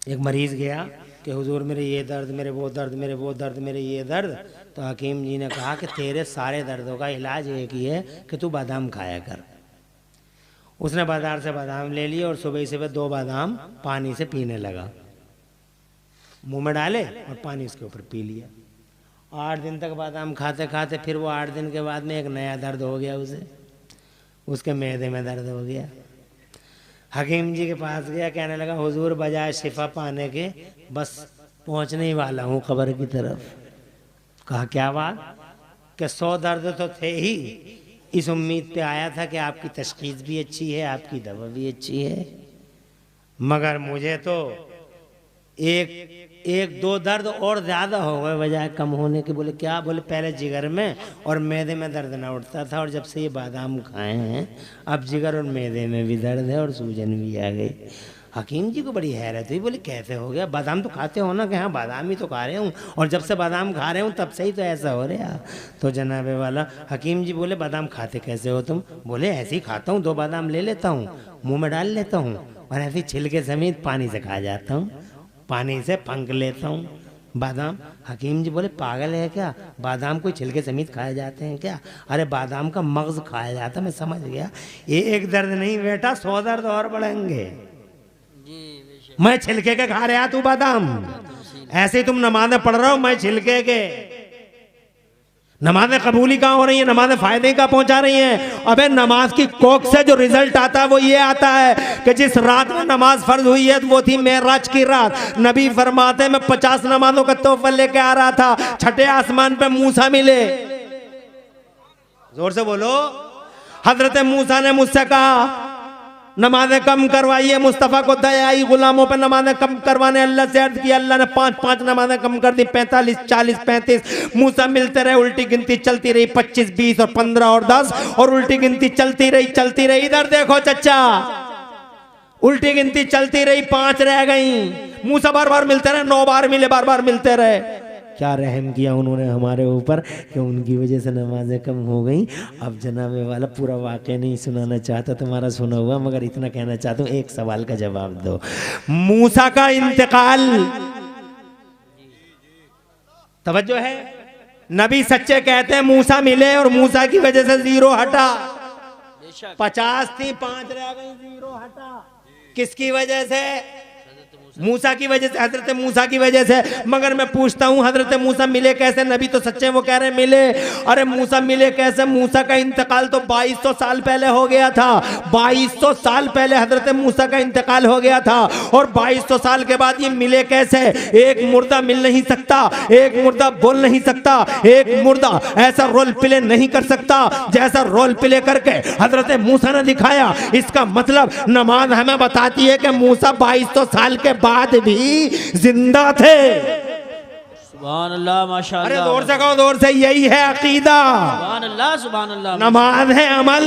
एक मरीज़ गया कि हुजूर मेरे ये दर्द, मेरे वो दर्द, मेरे वो दर्द, मेरे ये दर्द। तो हकीम जी ने कहा कि तेरे सारे दर्दों का इलाज एक ही है कि तू बादाम खाया कर। उसने बाजार से बादाम ले लिए और सुबह सुबह 2 बादाम पानी से पीने लगा, मुंह में डाले और पानी उसके ऊपर पी लिया। 8 दिन तक बादाम खाते खाते फिर वो 8 दिन के बाद में एक नया दर्द हो गया उसे, उसके मैदे में दर्द हो गया। हकीम जी के पास गया, कहने लगा हुजूर बजाय शिफा पाने के बस पहुंचने ही वाला हूँ कब्र की तरफ। कहा क्या बात? कि 100 दर्द तो थे ही, इस उम्मीद पे आया था कि आपकी तशखीस भी अच्छी है, आपकी दवा भी अच्छी है, मगर मुझे तो एक 2 दर्द और ज़्यादा हो गए बजाय कम होने के। बोले क्या? बोले पहले जिगर में और मैदे में दर्द ना उठता था, और जब से ये बादाम खाए हैं अब जिगर और मैदे में भी दर्द है और सूजन भी आ गई। हकीम जी को बड़ी हैरत हुई, बोले कैसे हो गया? बादाम तो खाते हो ना? कि हाँ बादाम ही तो खा रहे हूँ, और जब से बादाम खा रहे हूँ तब से ही तो ऐसा हो रहा। तो जनाबे वाला हकीम जी बोले बादाम खाते कैसे हो तुम? बोले ऐसे ही खाता हूँ, 2 बादाम ले लेता हूँ, मुँह में डाल लेता हूँ और ऐसे ही छिलके समेत पानी से खा जाता हूँ, पानी से फंक लेता हूँ बादाम। हकीम जी बोले पागल है क्या? बादाम कोई छिलके समेत खाए जाते हैं क्या? अरे बादाम का मगज खाया जाता। मैं समझ गया, एक दर्द नहीं बेटा 100 दर्द और बढ़ेंगे। मैं छिलके के खा रहा तू बादाम, ऐसे ही तुम नमाज़ें पढ़ रहे हो, मैं छिलके के। नमाज़ें कबूली कहाँ हो रही है? नमाज़ें फायदे का पहुंचा रही हैं? अबे नमाज की कोख से जो रिजल्ट आता है वो ये आता है कि जिस रात में नमाज फर्ज हुई है वो थी मेराज की रात। नबी फरमाते मैं 50 नमाजों का तोहफा लेके आ रहा था, छठे आसमान पे मूसा मिले। जोर से बोलो। हजरत मूसा ने मुझसे कहा नमाजें कम करवाइए, मुस्तफ़ा को दया आई गुलामों पर नमाजें कम करवाने। अल्लाह से अर्ज किया, अल्लाह ने 5-5 नमाजें कम कर दी, 45, 40, 35। मूसा मिलते रहे, उल्टी गिनती चलती रही, 25, 20 और 15 और 10, और उल्टी गिनती चलती रही। इधर देखो चच्चा, उल्टी गिनती चलती रही, 5 रह गई। मूसा बार बार मिलते रहे, 9 बार मिले, बार बार मिलते रहे। क्या रहम किया उन्होंने हमारे ऊपर कि उनकी वजह से नमाजें कम हो गई। अब जनाबे वाला पूरा वाक़या नहीं सुनाना चाहता, तुम्हारा सुना हुआ, मगर इतना कहना चाहता हूँ, एक सवाल का जवाब दो। मूसा का इंतकाल, तवज्जो है, नबी सच्चे कहते हैं मूसा मिले और मूसा की वजह से 0 हटा। 50 थी, 5 रह गई, 0 हटा। किसकी वजह से? मूसा की वजह से, हजरत मूसा की वजह से। मगर मैं पूछता हूँ हजरत मूसा मिले कैसे? नबी तो सच्चे वो कह रहे हैं मिले। अरे मूसा मिले कैसे? मूसा का इंतकाल तो 2200 साल पहले हो गया था। 2200 साल पहले हजरत मूसा का इंतकाल हो गया था, और 2200 साल के बाद ये मिले कैसे? एक मुर्दा मिल नहीं सकता, एक मुर्दा बोल नहीं सकता, एक मुर्दा ऐसा रोल प्ले नहीं कर सकता जैसा रोल प्ले करके हजरत मूसा ने दिखाया। इसका मतलब नमाज हमें बताती है कि मूसा 2200 साल के बाद भी जिंदा थे। सुभान अल्लाह अरे माशाअल्लाह। जोर से कहो, जोर से, यही है अकीदा। सुभान अल्लाह सुभान अल्लाह। नमाज है अमल,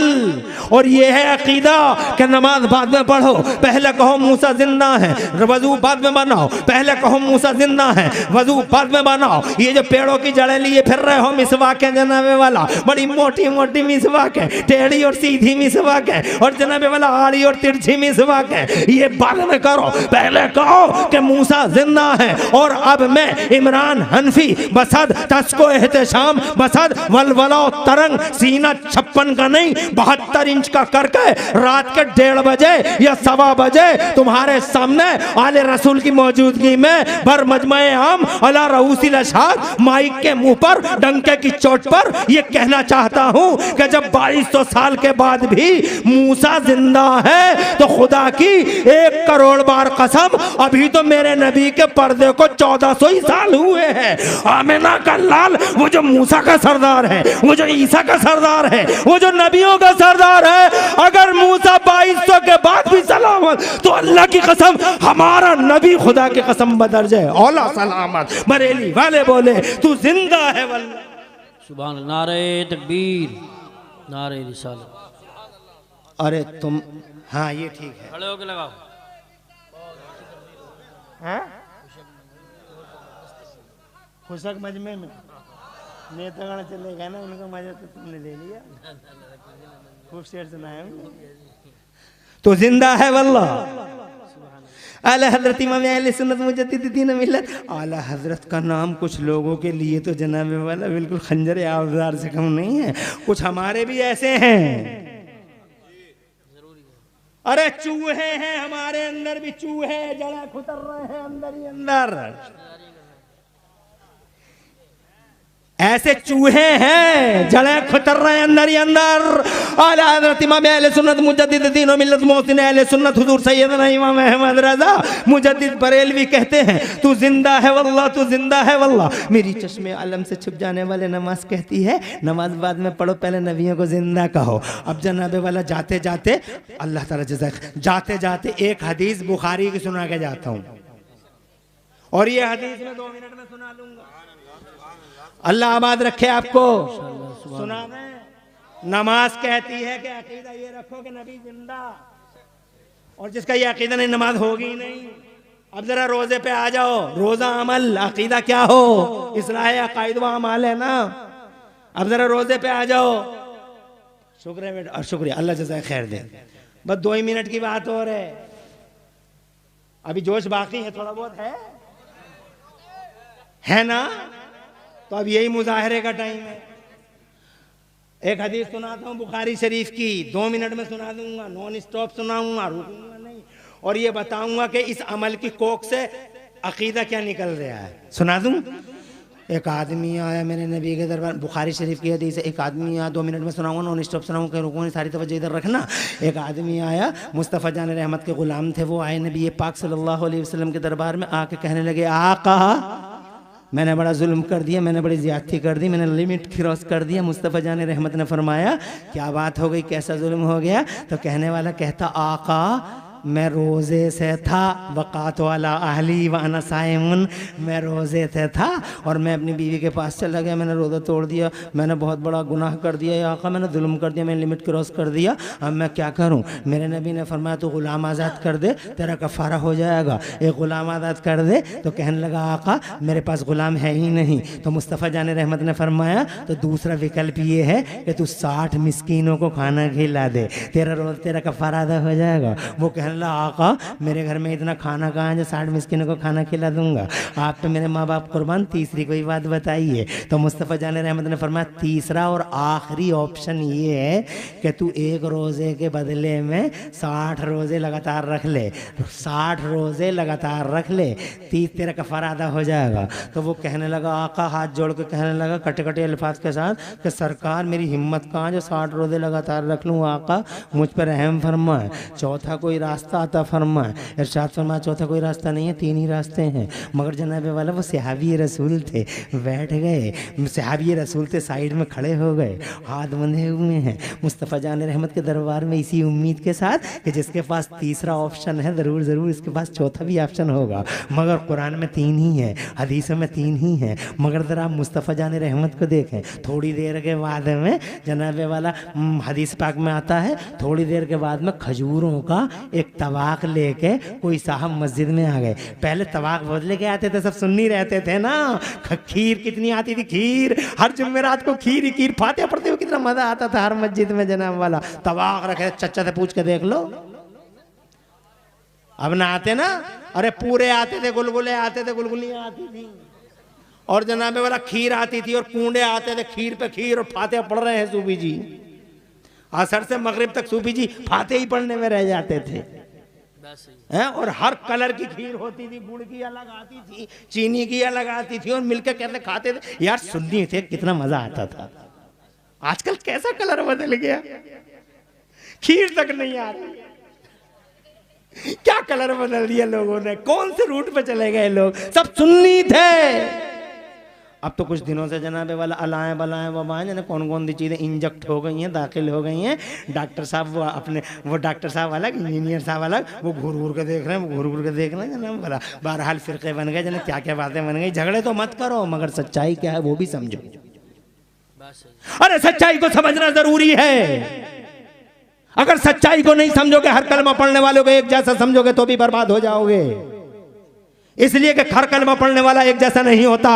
और ये है अकीदा कि नमाज बाद में पढ़ो, पहले कहो मूसा जिंदा है, वजू बाद में बनाओ, पहले कहो मूसा जिंदा है, वजू बाद में बनाओ। ये जो पेड़ों की जड़ें लिए फिर रहे हो, मिसवाक है जनाबे वाला, बड़ी मोटी मोटी मिसवाक है, टेढ़ी और सीधी मिसवाक है, और जनाबे वाला आड़ी और तिरछी मिसवाक है, ये बाद में करो। पहले कहो कि मूसा जिंदा है, और अब मैं इमरान हनफी बसद तस्को एहतशाम बसद वलवला तरंग सीना 56 का नहीं 72 इंच का करके रात के 1:30 बजे या 1:15 बजे तुम्हारे सामने आले रसूल की मौजूदगी में बर मजमे आम अला रऊसिल अशहाद माइक के मुंह पर डंके की चोट पर यह कहना चाहता हूं कि जब 2200 साल के बाद भी मूसा जिंदा है तो खुदा की 1 करोड़ बार कसम, अभी तो मेरे नबी के पर्दे को 1400 ही साल हुए हैं। आमिना का लाल, वो जो मूसा का सरदार है, वो जो ईसा का सरदार है, वो जो नबियों का सरदार है, अगर मूसा 2200 के बाद भी सलामत, तो अल्लाह की कसम हमारा नबी खुदा की कसम बदल जाए औला सलामत। बरेली वाले बोले तू जिंदा है वल्लाह। सुभान अल्लाह। नारे तकबीर, नारे रिसालत। अरे तुम, हाँ ये ठीक है। खड़े होके लगाओ। खुशक मजमे में नेतागण चलेगा ना, उनका मजा तो तुमने ले लिया, खूब शेर सुनाया तो जिंदा है वल्लाह। आला हजरत इमाम अहले सुन्नत मुजद्दिद दीन मिल्लत। आला हजरत का नाम कुछ लोगों के लिए तो जनाबे वाला बिल्कुल खंजर आवजार से कम नहीं है, कुछ हमारे भी ऐसे हैं। अरे चूहे हैं हमारे अंदर भी, चूहे जड़ा खुतर रहे हैं अंदर ही अंदर, ऐसे चूहे हैं जड़ें खुतर रहे हैं अंदर ही अंदर। आला हज़रत इमाम अहले सुन्नत मुजद्दिद दीन व मिल्लत मोहसिन अहले सुन्नत हुजूर सैयदना इमाम अहमद रज़ा मुजद्दिद बरेलवी कहते हैं तू जिंदा है वल्लाह, तू जिंदा है वल्लाह। मेरी चश्मे आलम से छुप जाने वाले नमाज कहती है, नमाज बाद में पढ़ो, पहले नबियों को जिंदा कहो। अब जनाबे वाला जाते जाते अल्लाह ताला जज़ाक, जाते जाते एक हदीस बुखारी की सुना के जाता हूँ, और ये हदीस में 2 मिनट में सुना लूंगा। अल्लाह आबाद रखे आपको। सुना दें, नमाज कहती है कि अकीदा ये रखो कि नबी जिंदा, और जिसका ये अकीदा नहीं नमाज होगी ही नहीं। अब जरा रोजे पे आ जाओ, रोजा अमल, अकीदा क्या हो, इस्लाह अकायद व अमाल है ना। अब जरा रोजे पे आ जाओ। शुक्र है बेटा, और शुक्रिया, अल्लाह जज़ाए खैर दे। बस 2 ही मिनट की बात हो रही है, अभी जोश बाकी है, थोड़ा बहुत है ना। तो अब यही मुजाहरे का टाइम है। एक हदीस सुनाता हूँ बुखारी शरीफ की, 2 मिनट में सुना दूंगा, नॉन स्टॉप सुनाऊंगा, रुकूंगा नहीं, और ये बताऊंगा कि इस अमल की कोख से अकीदा क्या निकल रहा है। सुना दूं। एक आदमी आया मेरे नबी के दरबार, बुखारी शरीफ की हदीस है। एक आदमी आया, 2 मिनट में सुनाऊंगा, नॉन स्टॉप सुनाऊंगा, रुकूंगा, सारी तवज्जो इधर रखना। एक आदमी आया, मुस्तफ़ा जान रहमत के गुलाम थे, वो आए नबी पाक सल्लल्लाहु अलैहि वसल्लम के दरबार में, आके कहने लगे आका मैंने बड़ा जुल्म कर दिया, मैंने बड़ी ज़्यादती कर दी, मैंने लिमिट क्रॉस कर दिया। मुस्तफ़ा जान रहमत ने फरमाया क्या बात हो गई, कैसा जुल्म हो गया। तो कहने वाला कहता आका मैं रोज़े से था, वक़ात वाला अहली व अना साइमुन, मैं रोज़े से था और मैं अपनी बीवी के पास चला गया, मैंने रोज़ा तोड़ दिया, मैंने बहुत बड़ा गुनाह कर दिया या आका, मैंने जुल्म कर दिया, मैंने लिमिट क्रॉस कर दिया, अब मैं क्या करूं। मेरे नबी ने फरमाया तो ग़ुलाम आज़ाद कर दे, तेरा कफ़ारा हो जाएगा। एक ग़ुलाम आज़ाद कर दे। तो कहने लगा आका मेरे पास ग़ुलाम है ही नहीं। तो मुस्तफ़ा जान रहमत ने फरमाया तो दूसरा विकल्प ये है कि तू 60 मिस्कीनों को खाना खिला दे, तेरा रोज़ तेरा कफ़ारा अदा हो जाएगा। वो कहने लगा आका मेरे घर में इतना खाना कहाँ है जो 60 मिस्किनों को खाना खिला दूंगा, आप तो मेरे माँ बाप कुर्बान, तीसरी कोई बात बताइए। तो मुस्तफ़ा जान रहमत ने फरमाया तीसरा और आखिरी ऑप्शन ये है कि तू एक रोज़े के बदले में 60 रोज़े लगातार रख ले, 60 रोज़े लगातार रख ले, 30 तेरा कफ़ारा अदा हो जाएगा। तो वो कहने लगा आका हाथ जोड़ के कहने लगा कटे कटे अल्फाज के साथ कि सरकार मेरी हिम्मत कहाँ जो 60 रोज़े लगातार रख लूँ, आका मुझ पर रहम फरमाए। चौथा कोई रास्ता रास्ता अता फरमा। इरशाद फरमा चौथा कोई रास्ता नहीं है, 3 ही रास्ते हैं। मगर जनाब वाला वो सहाबी रसूल थे, बैठ गए, सहाबी रसूल थे, साइड में खड़े हो गए, हाथ बंधे हुए हैं मुस्तफ़ा जान रहमत के दरबार में, इसी उम्मीद के साथ कि जिसके पास तीसरा ऑप्शन है ज़रूर ज़रूर इसके पास चौथा भी ऑप्शन होगा। मगर कुरान में 3 ही है, हदीसों में 3 ही हैं। मगर ज़रा आप मुस्तफ़ा जान रहमत को देखें, थोड़ी देर के बाद में जनाब वाला हदीस पाक में आता है, थोड़ी देर के बाद में खजूरों का एक तवाक लेके कोई साहब मस्जिद में आ गए। पहले तवाक बदले के आते थे, सब सुन्नी रहते थे ना। खीर कितनी आती थी, खीर हर जुम्मेरात को खीर ही खीर, फातिहा पढ़ते हुए कितना मजा आता था हर मस्जिद में जनाब वाला। तवाक रखे, चचा से पूछ के देख लो, अब ना आते ना, अरे पूरे आते थे, गुलगुले आते थे, गुलगुलियाँ आती थी, और जनाबे वाला खीर आती थी, और कूंडे आते थे, खीर पे खीर, और फातिहा पढ़ रहे हैं सूफी जी। असर से मगरिब तक सूफी जी फातिहा ही पढ़ने में रह जाते थे हैं। और हर कलर की खीर होती थी, गुड़ की अलग आती थी, चीनी की अलग आती थी, और मिलकर कैसे खाते थे यार, सुन्नी थे, कितना मजा आता था। आजकल कैसा कलर बदल गया, खीर तक नहीं आ रही, क्या कलर बदल दिया लोगों ने, कौन से रूट पे चले गए लोग, सब सुन्नी थे। अब तो कुछ दिनों से जनाबे वाला अलाएं बलाएं वबाएं जाने कौन कौन सी चीज़ें इंजेक्ट हो गई हैं, दाखिल हो गई हैं। डॉक्टर साहब वो अपने, वो डॉक्टर साहब अलग, इंजीनियर साहब अलग, वो घूर घूर के देख रहे हैं, वो घूर घूर के देख रहे हैं जनाब वाला। बहरहाल फ़िरक़े बन गए, जाने क्या क्या बातें बन गई। झगड़े तो मत करो, मगर सच्चाई क्या है वो भी समझो। अरे सच्चाई को समझना ज़रूरी है। अगर सच्चाई को नहीं समझोगे, हर कलमा पढ़ने वालों को एक जैसा समझोगे तो भी बर्बाद हो जाओगे। इसलिए कि हर कलमा पढ़ने वाला एक जैसा नहीं होता।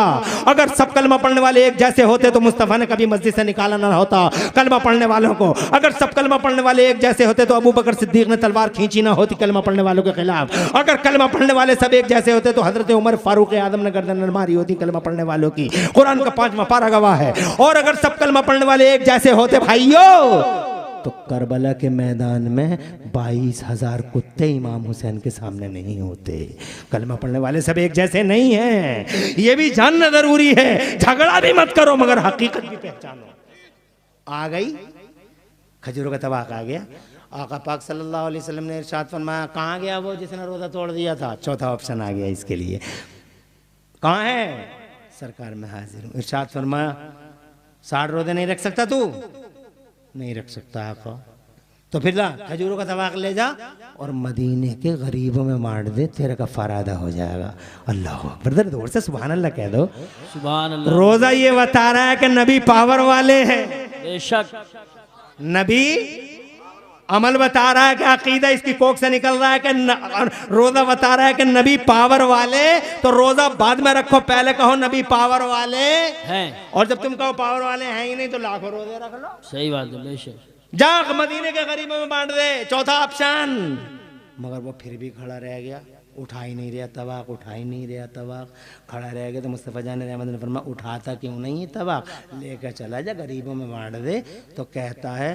अगर सब कलमा पढ़ने वाले एक जैसे होते तो मुस्तफ़ा ने कभी मस्जिद से निकाला ना होता कलमा पढ़ने वालों को। अगर सब कलमा पढ़ने वाले एक जैसे होते तो अबू बकर सिद्दीक ने तलवार खींची ना होती कलमा पढ़ने वालों के खिलाफ। अगर कलमा पढ़ने वाले सब एक जैसे होते तो हजरत उमर फारूक आदम ने गर्दन मारी होती कलमा पढ़ने वालों की। कुरान का 5वां पारा गवाह है। और अगर सब कलमा पढ़ने वाले एक जैसे होते भाइयों, तो करबला के मैदान में 22,000 कुत्ते इमाम हुसैन के सामने नहीं होते। कलमा पढ़ने वाले सब एक जैसे नहीं हैं, ये भी जानना जरूरी है। झगड़ा भी मत करो, मगर हकीकत भी पहचानो। आ गई खजूरों का तबाक आ गया। आका पाक सल्लल्लाहु अलैहि वसल्लम ने इरशाद फरमाया, कहाँ गया वो जिसने रोज़ा तोड़ दिया था? चौथा ऑप्शन आ गया इसके लिए। कहाँ है? सरकार में हाजिर हूँ। इरशाद फरमाया, 60 रोज़े नहीं रख सकता तू? नहीं रख सकता आका। तो फिर ला खजूरों का तबाक ले जा और मदीने के गरीबों में बांट दे, तेरा का फरादा हो जाएगा। अल्लाह अकबर, जोर से सुभान अल्लाह कह दो। सुभान अल्लाह। रोजा ये बता रहा है कि नबी पावर वाले हैं। बेशक नबी अमल बता रहा है कि अकीदा इसकी कोख से निकल रहा है कि रोजा बता रहा है कि नबी पावर वाले। तो रोजा बाद में रखो, पहले कहो नबी पावर वाले हैं। और जब तुम कहो पावर वाले हैं ही नहीं तो लाखों रोजे रख लो। सही बात है, बेशक। जा मदीने के गरीबों में बांट दे, चौथा ऑप्शन। मगर वो फिर भी खड़ा रह गया, उठा ही नहीं रहा तबाक, उठा ही नहीं रहा तबाक, खड़ा रह गया। तो मुस्तफ़ा जान रहमत ने फरमाया, उठाता क्यों नहीं तबाक, लेकर चला जा गरीबों में बांट दे। तो कहता है,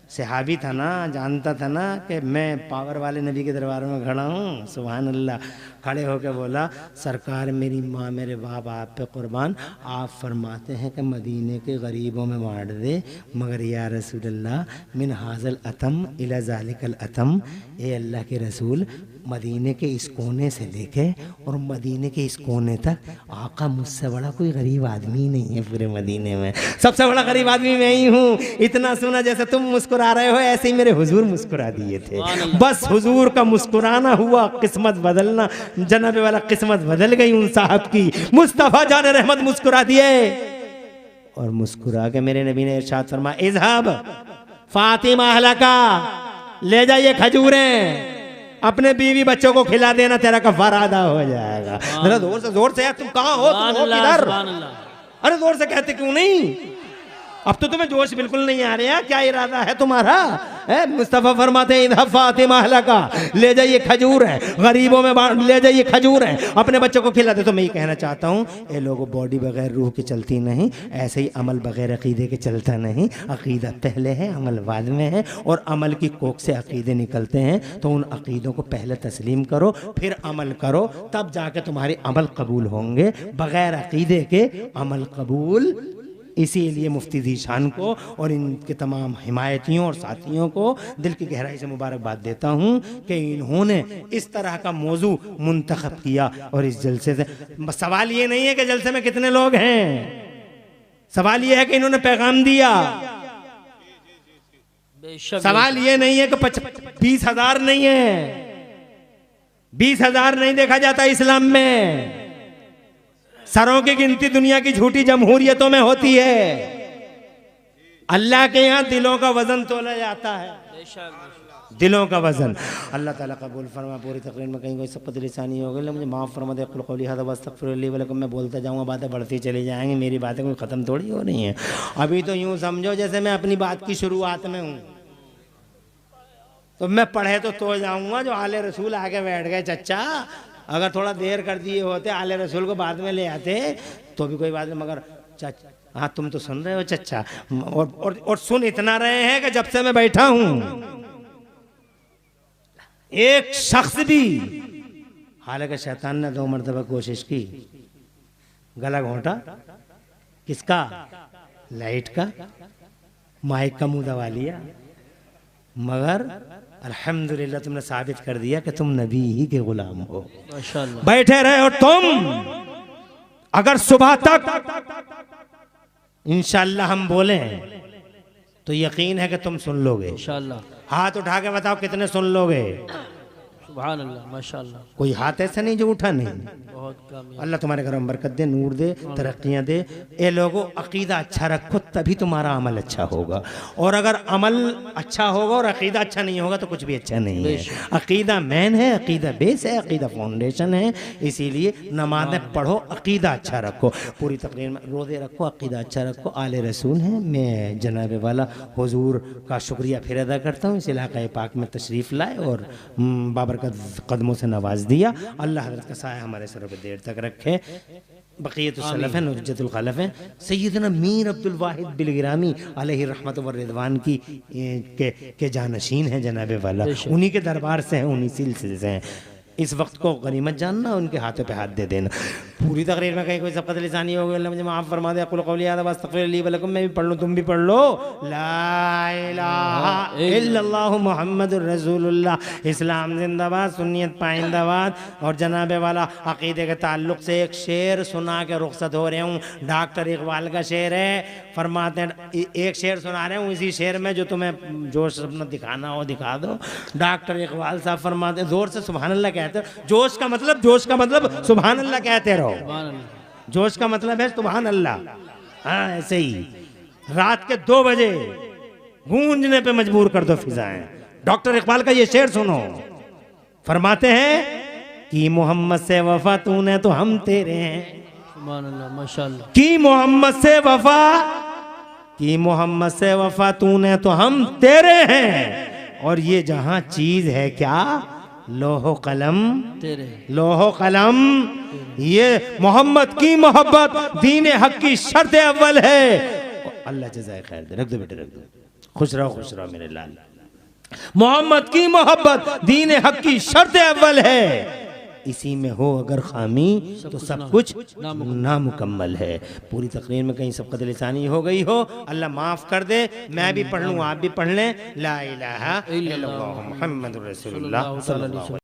सहाबी था ना, जानता था ना कि मैं पावर वाले नबी के दरबार में खड़ा हूँ। सुभान अल्लाह। खड़े होकर बोला, सरकार मेरी माँ मेरे बाप आप पे कुर्बान, आप फरमाते हैं कि मदीने के गरीबों में बांट दे, मगर या रसूलल्लाह मिन हाज़ल अतम इला ज़ालिकल अतम, ए अल्लाह के रसूल मदीने के इस कोने से लेके और मदीने के इस कोने तक आका मुझसे बड़ा कोई गरीब आदमी नहीं है पूरे मदीने में। सबसे बड़ा गरीब आदमी मैं ही हूँ। इतना सुना जैसे तुम मुस्कुरा रहे हो, ऐसे ही मेरे हुजूर मुस्कुरा दिए थे। बस हुजूर का मुस्कुराना हुआ किस्मत बदलना। जनाबे वाला किस्मत बदल गई उन साहब की। मुस्तफ़ा जान रहमत मुस्कुरा दिए, और मुस्कुरा के मेरे नबी ने इरशाद फरमाया, इज़हाब फातिमा हलका, ले जाइए खजूरें, अपने बीवी बच्चों को खिला देना, तेरा कफ़ारा अदा हो जाएगा। जरा जोर से यार, तुम कहाँ हो, तुम हो किधर? अरे जोर से कहते क्यों नहीं? अब तो तुम्हें जोश बिल्कुल नहीं आ रहा, क्या इरादा है तुम्हारा? मुस्तफ़ा फरमाते हैं, इधर फातिमा हलका, ले जाइए खजूर है, गरीबों में ले जाइए खजूर है, अपने बच्चों को खिला दे। तो मैं ये कहना चाहता हूँ, ये लोगों बॉडी बगैर रूह के चलती नहीं, ऐसे ही अमल बगैर अकीदे के चलता नहीं। अकीदा पहले है, अमल बाद में है, और अमल की कोख से अकीदे निकलते हैं। तो उन अकीदों को पहले तस्लीम करो, फिर अमल करो, तब जाके तुम्हारे अमल कबूल होंगे। बगैर अकीदे के अमल कबूल इसीलिए मुफ्ती ज़ीशान को और इनके तमाम हिमायतियों और साथियों को दिल की गहराई से मुबारकबाद देता हूँ कि इन्होंने इस तरह का मौजू मुंतखब किया। और इस जलसे से सवाल ये नहीं है कि जलसे में कितने लोग हैं, सवाल ये है कि इन्होंने पैगाम दिया। सवाल ये नहीं है कि 20,000 नहीं है, 20,000 नहीं देखा जाता इस्लाम में। सरों की गिनती दुनिया की झूठी जमहूरियतों में होती है। अल्लाह के यहाँ दिलों का वजन तोला जाता है, दिलों का वजन। अल्लाह ताला कबूल फरमा। पूरी तकरीर में कहीं कोई सख्त लिसानी हो गई, मुझे माफ़ फरमा दे। क़ौली हाज़ा वस्तग़फ़िरुल्लाह व लकुम। मैं बोलता जाऊँगा, बातें बढ़ती चली जाएंगी, मेरी बातें कोई ख़त्म थोड़ी हो रही हैं। अभी तो यूँ समझो जैसे मैं अपनी बात की शुरुआत में हूँ, तो मैं पढ़े तो जाऊँगा। जो आले रसूल आके बैठ गए चच्चा, अगर थोड़ा देर कर दिए होते, आले रसूल को बाद में ले आते तो भी कोई बात नहीं, मगर चच्चा, हाँ तुम तो सुन रहे हो चच्चा, और सुन इतना रहे हैं कि जब से मैं बैठा हूं एक शख्स भी, हालांकि शैतान ने 2 मरतबा कोशिश की, गला घोंटा किसका, लाइट का, माइक का मुंह दबा लिया, मगर अल्हम्दुलिल्लाह तुमने साबित कर दिया कि तुम नबी ही के गुलाम हो। माशाअल्लाह। बैठे रहे हो तुम, अगर सुबह तक इंशाअल्लाह हम बोले तो यकीन है कि तुम सुन लोगे इंशाअल्लाह। हाथ उठा के बताओ कितने सुन लोगे। सुभान अल्लाह, माशाअल्लाह। कोई हाथ ऐसा नहीं जो उठा नहीं। बहुत अल्लाह तुम्हारे घर में बरकत दे, नूर दे, तरक्कियां दे। ए लोगों, अकीदा अच्छा रखो तभी तुम्हारा अमल अच्छा होगा, और अगर अमल अच्छा होगा और अकीदा अच्छा नहीं होगा तो कुछ भी अच्छा नहीं है। अकीदा मैन है, अकीदा बेस है, अकीदा फाउंडेशन है। इसीलिए नमाज़ें पढ़ो, अकीदा अच्छा रखो। पूरी तकरीर में रोज़े रखो, अकीदा अच्छा रखो। आले रसूल हैं। मैं जनाब वाला हुजूर का शुक्रिया फिर अदा करता हूँ, इस इलाक़े पाक में तशरीफ़ लाए और बाबरकत कदमों से नवाज दिया। अल्लाह हज़रत का साया हमारे सरों पर देर तक रखे। बक़ियतुस सलफ़ है, नुजतुल खलफ़ है। सैयदना मीर अब्दुल वाहिद बिलगिरामी अलैहि रहमत व रिज़वान की के जानशीन हैं जनाब वाला, उन्हीं के दरबार से हैं, उन्हीं सिलसिले से हैं। इस वक्त को गनीमत जानना, उनके हाथों पे हाथ दे देना। पूरी तकरीर में कहीं कोई सबक़त लिसानी हो गई, अल्लाह मुझे माफ़ फरमा दे। अक़ूलु क़ौली हाज़ा वस्तग़फ़िरुल्लाह व लकुम। मैं भी पढ़ लूँ, तुम भी पढ़ लो। ला इलाहा इल्लल्लाहु मुहम्मदुर रसूलुल्लाह। इस्लाम जिंदाबाद, सुन्नियत पाइंदाबाद। और जनाब वाला अक़ीदे के ताल्लुक़ से एक शेर सुना के रुख़सत हो रहे हूँ। डॉक्टर इक़बाल का शेर है, फरमाते हैं, एक शेर सुना रहे हूँ, इसी शेर में जो तुम्हें जोश अपना दिखाना हो दिखा दो। डॉक्टर इक़बाल साहब फरमाते हैं, ज़ोर से सुभान अल्लाह कहते हो। जोश का मतलब सुभान अल्लाह कहते रहो। जोश का मतलब है सुभान अल्लाह। हाँ, ऐसे ही रात के 2 बजे गूंजने पे मजबूर कर दो फिजाएं। डॉक्टर इक़बाल का ये शेर सुनो, फरमाते हैं कि मोहम्मद से वफा तूने तो हम तेरे हैं। सुभान अल्लाह, माशाअल्लाह। कि मोहम्मद से वफा, कि मोहम्मद से वफा तूने तो हम तेरे हैं। और ये जहां चीज है क्या, लोहो कलम तेरे, लोहो कलम। ये मोहम्मद की मोहब्बत दीन हक की शर्त अव्वल है। अल्लाह जज़ाए खैर दे। रख दो बेटे, रख दो। खुश रहो मेरे लाल। मोहम्मद की मोहब्बत दीन हक की शर्त अव्वल है। इसी में हो अगर खामी तो सब कुछ नामुकम्मल है। पूरी तकरीर में कहीं सबक़त लिसानी हो गई हो, अल्लाह माफ़ कर दे। मैं भी पढ़ लूँ, आप भी पढ़ लें। ला इलाहा इल्लल्लाह मुहम्मदुर रसूलुल्लाह।